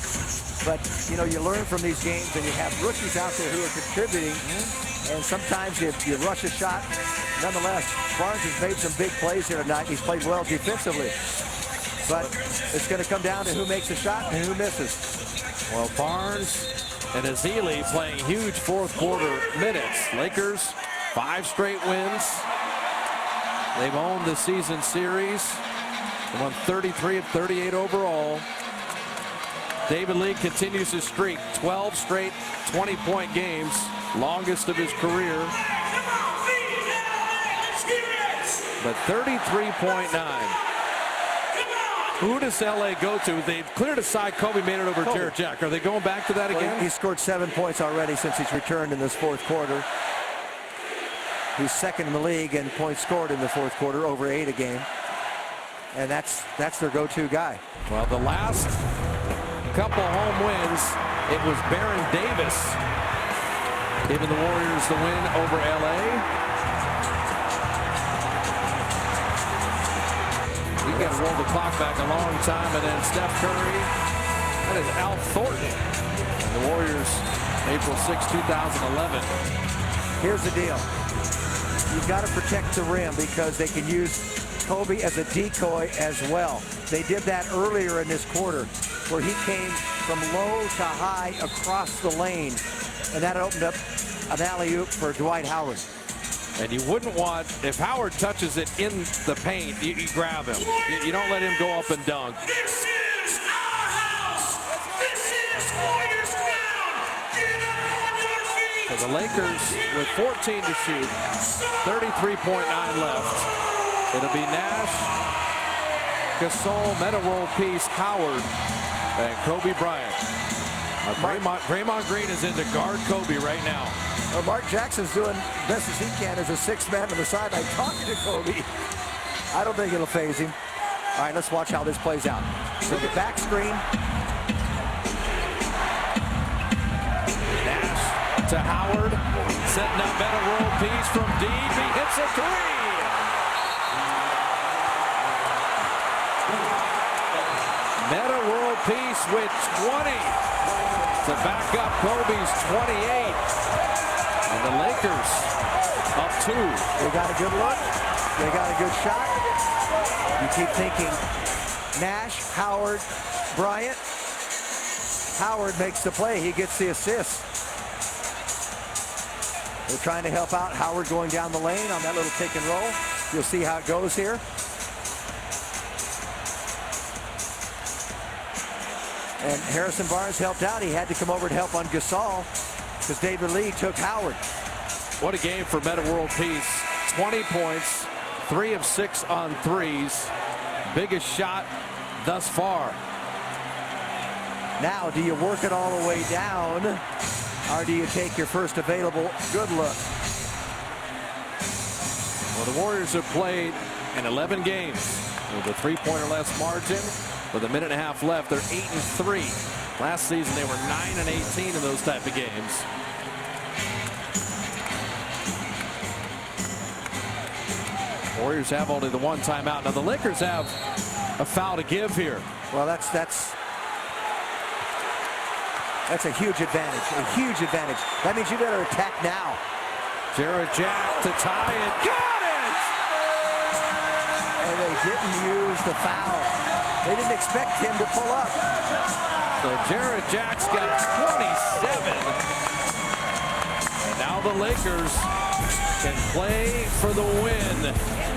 But, you know, you learn from these games, and you have rookies out there who are contributing. And sometimes you rush a shot. Nonetheless, Barnes has made some big plays here tonight. He's played well defensively. But it's going to come down to who makes a shot and who misses. Well, Barnes and Ezeli playing huge 4th quarter minutes. Lakers, 5 straight wins. They've owned the season series. They won 33 of 38 overall. David Lee continues his streak. 12 straight 20-point games. Longest of his career. But 33.9. Who does LA go to? They've cleared aside. Kobe made it over Jarrett Jack. Are they going back to that again? He scored 7 points already since he's returned in this 4th quarter. He's 2nd in the league in points scored in the 4th quarter, over 8 a game. And that's their go-to guy. Well, the last couple home wins, it was Baron Davis giving the Warriors the win over LA. We got to roll the clock back a long time, and then Steph Curry. That is Al Thornton. And the Warriors, April 6, 2011. Here's the deal. You've got to protect the rim because they can use Kobe as a decoy as well. They did that earlier in this quarter. where he came from low to high across the lane, and that opened up an alley-oop for Dwight Howard. And you wouldn't want, if Howard touches it in the paint, you grab him. You don't let him go up and dunk. This is our house. This is Warriors ground. Get up on your feet. So the Lakers with 14 to shoot, 33.9 left. It'll be Nash, Gasol, Metta world peace, Howard, and Kobe Bryant. Draymond Green is in to guard Kobe right now. Well, Mark Jackson's doing best as he can as a sixth man on the sideline talking to Kobe. I don't think it'll phase him. All right, let's watch how this plays out. So the back screen. Nash to Howard, setting up Metta world peace from deep. He hits a three. Metta world peace with 20 to back up Kobe's 28. And the Lakers up 2. They got a good look. They got a good shot. You keep thinking Nash, Howard, Bryant. Howard makes the play. He gets the assist. They're trying to help out Howard going down the lane on that little pick and roll. You'll see how it goes here. And Harrison Barnes helped out. He had to come over to help on Gasol because David Lee took Howard. What a game for Metta world peace. 20 points, 3 of 6 on threes. Biggest shot thus far. Now, do you work it all the way down, or do you take your first available good look? Well, the Warriors have played in 11 games with a 3-point or less margin. With a minute and a half left, they're 8-3. Last season, they were 9-18 in those type of games. Warriors have only the one timeout. Now the Lakers have a foul to give here. Well, that's a huge advantage. A huge advantage. That means you better attack now. Jarrett Jack to tie it. Got it! And they didn't use the foul. They didn't expect him to pull up. So Jarrett Jack's got 27. And now the Lakers can play for the win.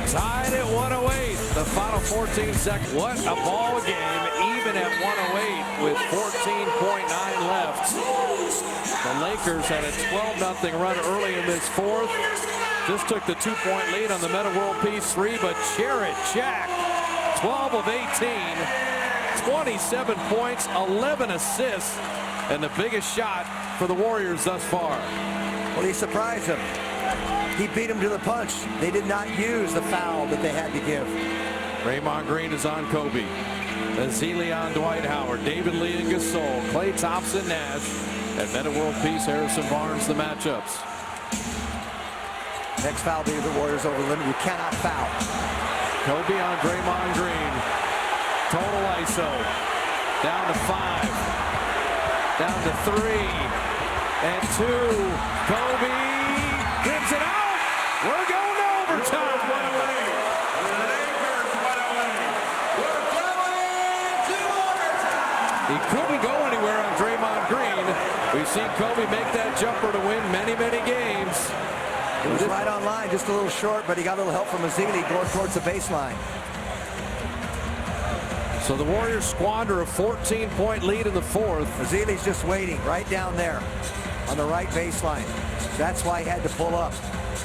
Tied at 108. The final 14 seconds. What a ball game, even at 108 with 14.9 left. The Lakers had a 12-0 run early in this fourth. Just took the 2-point lead on the Metta world peace 3, but Jarrett Jack, 12 of 18, 27 points, 11 assists, and the biggest shot for the Warriors thus far. Well, he surprised them. He beat them to the punch. They did not use the foul that they had to give. Draymond Green is on Kobe. Ezeli on Dwight Howard. David Lee and Gasol. Klay Thompson, Nash. And Metta world peace, Harrison Barnes, the matchups. Next foul be the Warriors over the limit. You cannot foul. Kobe on Draymond Green. Total ISO. Down to 5. Down to 3. And 2. Kobe gives it out. We're going to overtime. He couldn't go anywhere on Draymond Green. We've seen Kobe make that jumper to win many, many games. It was right on line, just a little short, but he got a little help from Ezeli going towards the baseline. So the Warriors squander a 14-point lead in the fourth. Ezeli's just waiting right down there on the right baseline. That's why he had to pull up.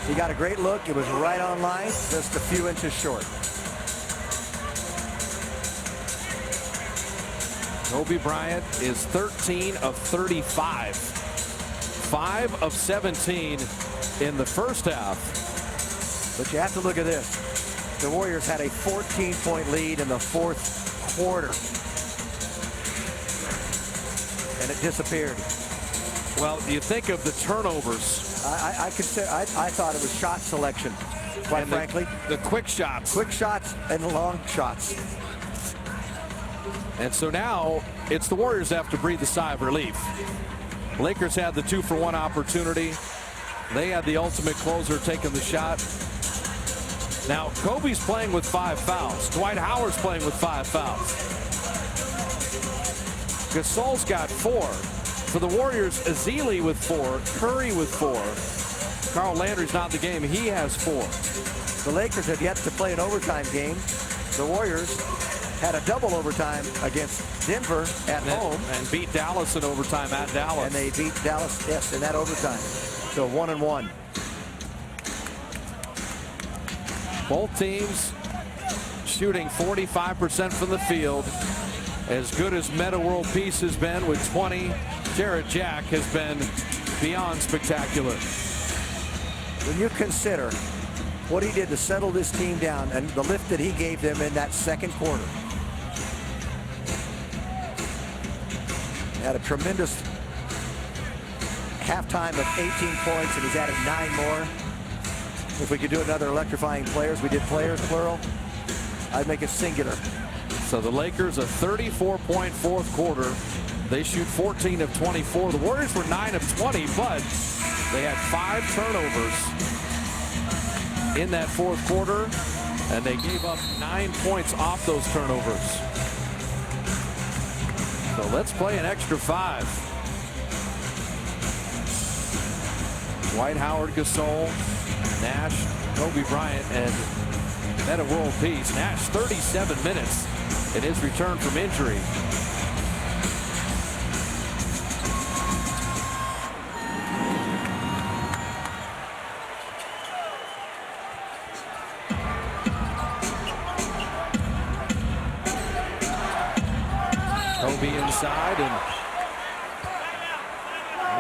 He got a great look. It was right on line, just a few inches short. Kobe Bryant is 13 of 35. 5 of 17 in the first half. But you have to look at this. The Warriors had a 14-point lead in the fourth quarter. And it disappeared. Well, you think of the turnovers. I thought it was shot selection, quite frankly. The quick shots. Quick shots and long shots. And so now it's the Warriors have to breathe a sigh of relief. Lakers had the 2-for-1 opportunity. They had the ultimate closer taking the shot. Now Kobe's playing with 5 fouls. Dwight Howard's playing with 5 fouls. Gasol's got 4. For the Warriors, Ezeli with 4, Curry with 4. Carl Landry's not in the game. He has 4. The Lakers have yet to play an overtime game. The Warriors had a double overtime against Denver at home. And beat Dallas in overtime at Dallas. And they beat Dallas, yes, in that overtime. So 1-1. Both teams shooting 45% from the field. As good as Metta World Peace has been with 20, Jarrett Jack has been beyond spectacular. When you consider what he did to settle this team down and the lift that he gave them in that second quarter. Had a tremendous halftime of 18 points, and he's added 9 more. If we could do another electrifying players, we did players, plural, I'd make it singular. So the Lakers, a 34-point fourth quarter. They shoot 14 of 24. The Warriors were 9 of 20, but they had 5 turnovers in that fourth quarter, and they gave up 9 points off those turnovers. So let's play an extra 5. Dwight Howard, Gasol, Nash, Kobe Bryant, and Metta World Peace. Nash 37 minutes in his return from injury. Kobe inside, and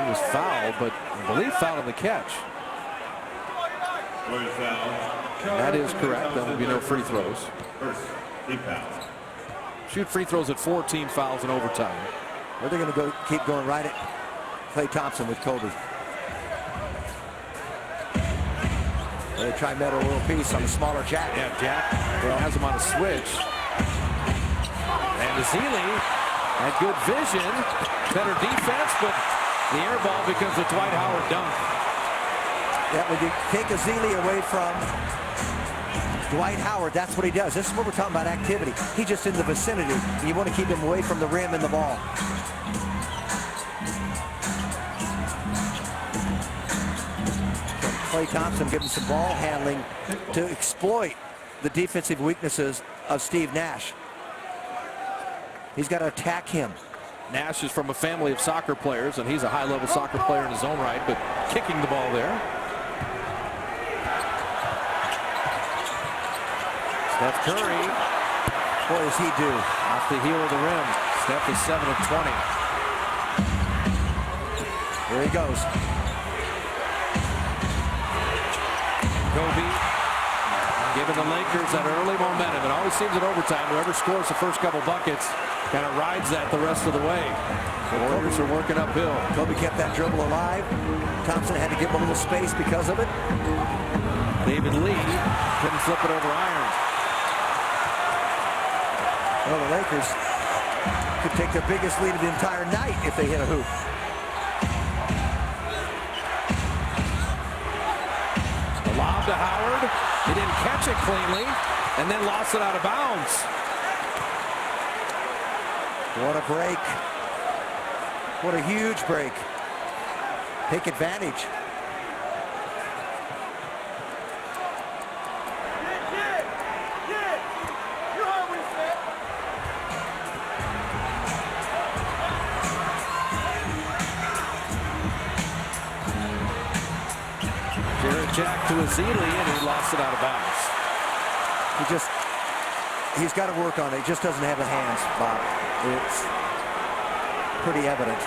he was fouled, but I believe fouled on the catch. That is correct. There will be no free throws. Shoot free throws at 14 fouls in overtime. Are they going to keep going right at Klay Thompson with Kobe? They try Metta World Peace on the smaller Jack. Yeah, Jack has him on a switch. And Ezeli had good vision, better defense, but the air ball becomes a Dwight Howard dunk. Yeah, when you take Ezeli away from Dwight Howard, that's what he does. This is what we're talking about, activity. He's just in the vicinity. You want to keep him away from the rim and the ball. Klay Thompson giving some ball handling to exploit the defensive weaknesses of Steve Nash. He's got to attack him. Nash is from a family of soccer players, and he's a high-level soccer player in his own right, but kicking the ball there. Steph Curry. What does he do? Off the heel of the rim. Steph is 7 of 20. There he goes. Kobe giving the Lakers that early momentum. It always seems at overtime, whoever scores the first couple buckets kind of rides that the rest of the way. The Warriors are working uphill. Kobe kept that dribble alive. Thompson had to give him a little space because of it. David Lee couldn't flip it over iron. Well, the Lakers could take their biggest lead of the entire night if they hit a hoop. The lob to Howard. He didn't catch it cleanly, and then lost it out of bounds. What a break. What a huge break. Take advantage. Jarrett Jack to Ezeli, and he lost it out of bounds. He's got to work on it. He just doesn't have the hands, Bob. It's pretty evident.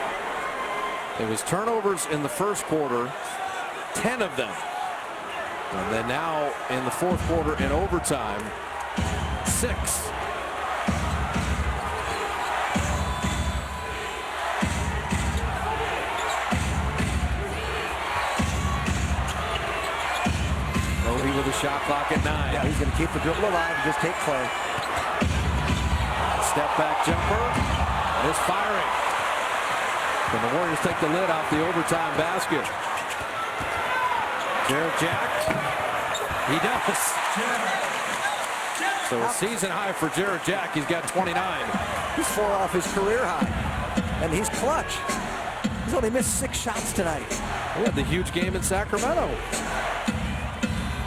It was turnovers in the first quarter, 10 of them. And then now in the fourth quarter in overtime, 6. Kobe with a shot clock at 9. Yeah, he's going to keep the dribble alive and just take Klay. Step back jumper. And it's firing. And the Warriors take the lid off the overtime basket. Jarrett Jack. He does. So a season high for Jarrett Jack. He's got 29. He's 4 off his career high. And he's clutch. He's only missed 6 shots tonight. We had the huge game in Sacramento.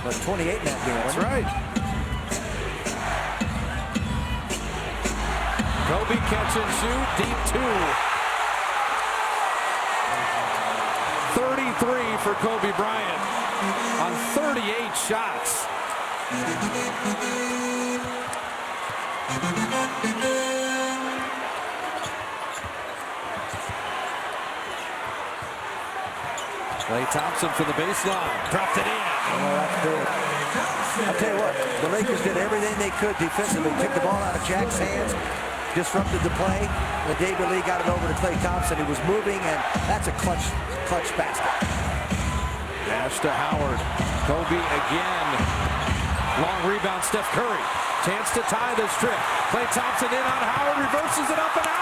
But 28 in that game. That's right. Kobe catch and shoot, deep 2. 33 for Kobe Bryant on 38 shots. Klay Thompson for the baseline. Dropped it in. Oh, that's good. I'll tell you what, the Lakers did everything they could defensively. Took the ball out of Jack's hands, disrupted the play. When David Lee got it over to Klay Thompson, he was moving, and that's a clutch basket. Nash to Howard. Kobe again. Long rebound, Steph Curry. Chance to tie this trip. Klay Thompson in on Howard, reverses it up and out.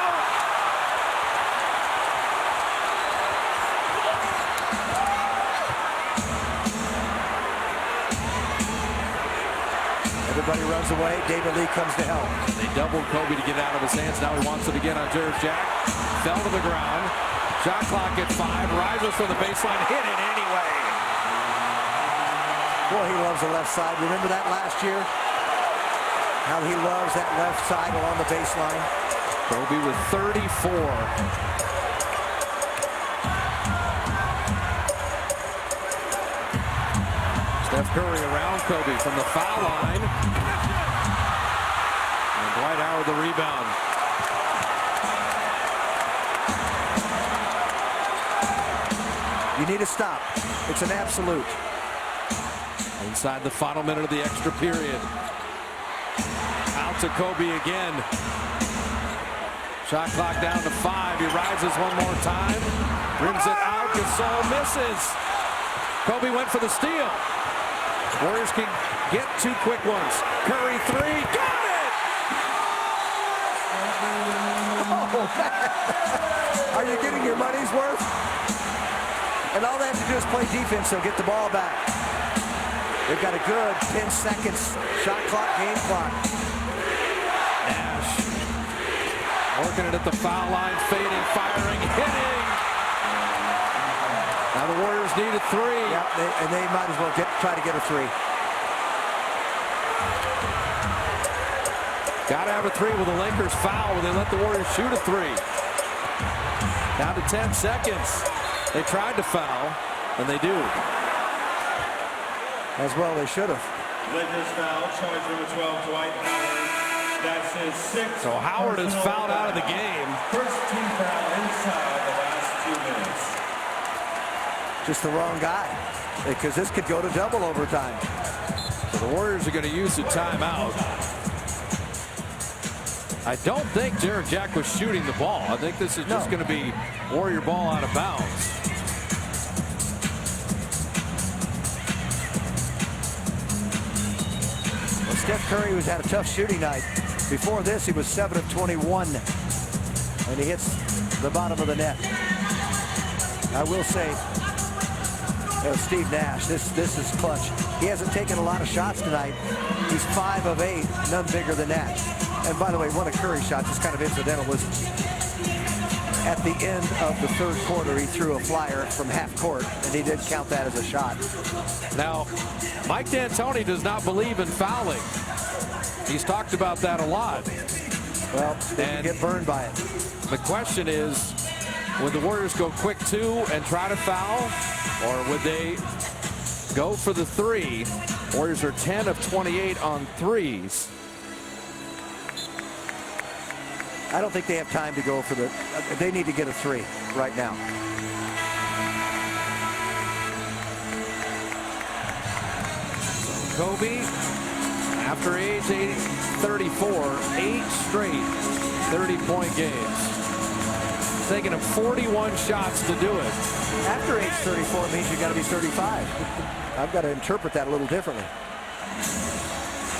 Everybody runs away. David Lee comes to help. They doubled Kobe to get out of his hands. Now he wants it again on Jarrett Jack. Fell to the ground. Shot clock at 5. Rises from the baseline. Hit it anyway. Boy, he loves the left side. Remember that last year? How he loves that left side along the baseline. Kobe with 34. Steph Curry around Kobe from the foul line. And Dwight Howard the rebound. You need to stop. It's an absolute. Inside the final minute of the extra period. Out to Kobe again. Shot clock down to 5. He rises one more time. Rims it out. Gasol misses. Kobe went for the steal. Warriors can get 2 quick ones. Curry 3. Got it! Oh, man. Are you getting your money's worth? And all they have to do is play defense. They'll get the ball back. They've got a good 10 seconds shot clock, game clock. Nash working it at the foul line, fading, firing, hitting. Now the Warriors need a 3. Yeah, and they might as well try to get a 3. Got to have a 3 with the Lakers foul when they let the Warriors shoot a 3. Down to 10 seconds. They tried to foul, and they do. As well, they should have. Lakers foul, charge number 12, Dwight Howard. That's his 6th. So Howard is fouled out of the game. First team foul inside the last 2 minutes. Just the wrong guy, because this could go to double overtime. So the Warriors are going to use a timeout. I don't think Jarrett Jack was shooting the ball. I think this is just going to be Warrior ball out of bounds. Well, Steph Curry has had a tough shooting night. Before this, he was 7 of 21, and he hits the bottom of the net. I will say, Steve Nash, this is clutch. He hasn't taken a lot of shots tonight. He's 5 of 8, none bigger than that. And by the way, one of Curry's shots is kind of incidental. Was at the end of the 3rd quarter, he threw a flyer from half court, and he did count that as a shot. Now, Mike D'Antoni does not believe in fouling. He's talked about that a lot. Well, they can get burned by it. The question is, would the Warriors go quick 2 and try to foul, or would they go for the 3? Warriors are 10 of 28 on 3s. I don't think they have time to go for the. They need to get a 3 right now. Kobe, after age 34, 8 straight 30-point games. Taking him 41 shots to do it. After age 34 means you got to be 35. I've got to interpret that a little differently.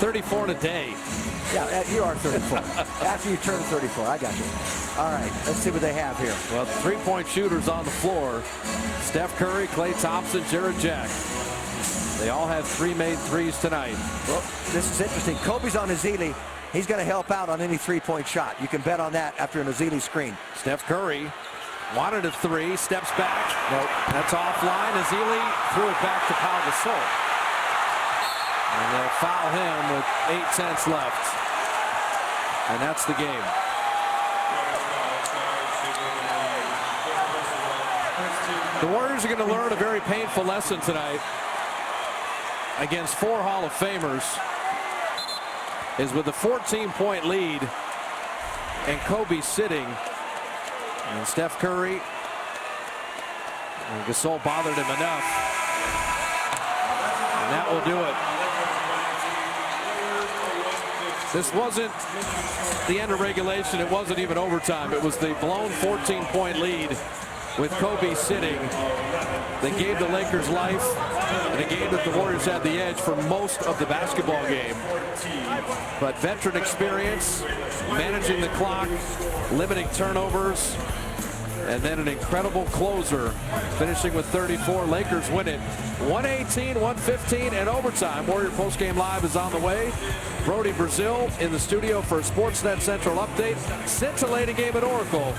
34 in a day. Yeah, you are 34. After you turn 34, I got you. All right, let's see what they have here. Well, 3-point shooters on the floor. Steph Curry, Klay Thompson, Jarrett Jack. They all have 3 made 3s tonight. Well, this is interesting. Kobe's on Ezeli. He's going to help out on any three-point shot. You can bet on that after an Ezeli screen. Steph Curry wanted a three, steps back. Nope, that's offline. Ezeli threw it back to Pau Gasol. And they'll foul him with 8 tenths left. And that's the game. The Warriors are going to learn a very painful lesson tonight against 4 Hall of Famers, is with a 14-point lead and Kobe sitting, and Steph Curry and Gasol bothered him enough, and that will do it. This wasn't the end of regulation. It wasn't even overtime. It was the blown 14-point lead with Kobe sitting that gave the Lakers life in a game that the Warriors had the edge for most of the basketball game. But veteran experience, managing the clock, limiting turnovers, and then an incredible closer finishing with 34. Lakers win it 118-115 and overtime. Warrior postgame live is on the way. Brody Brazil in the studio for a Sportsnet Central update. Scintillating game at Oracle.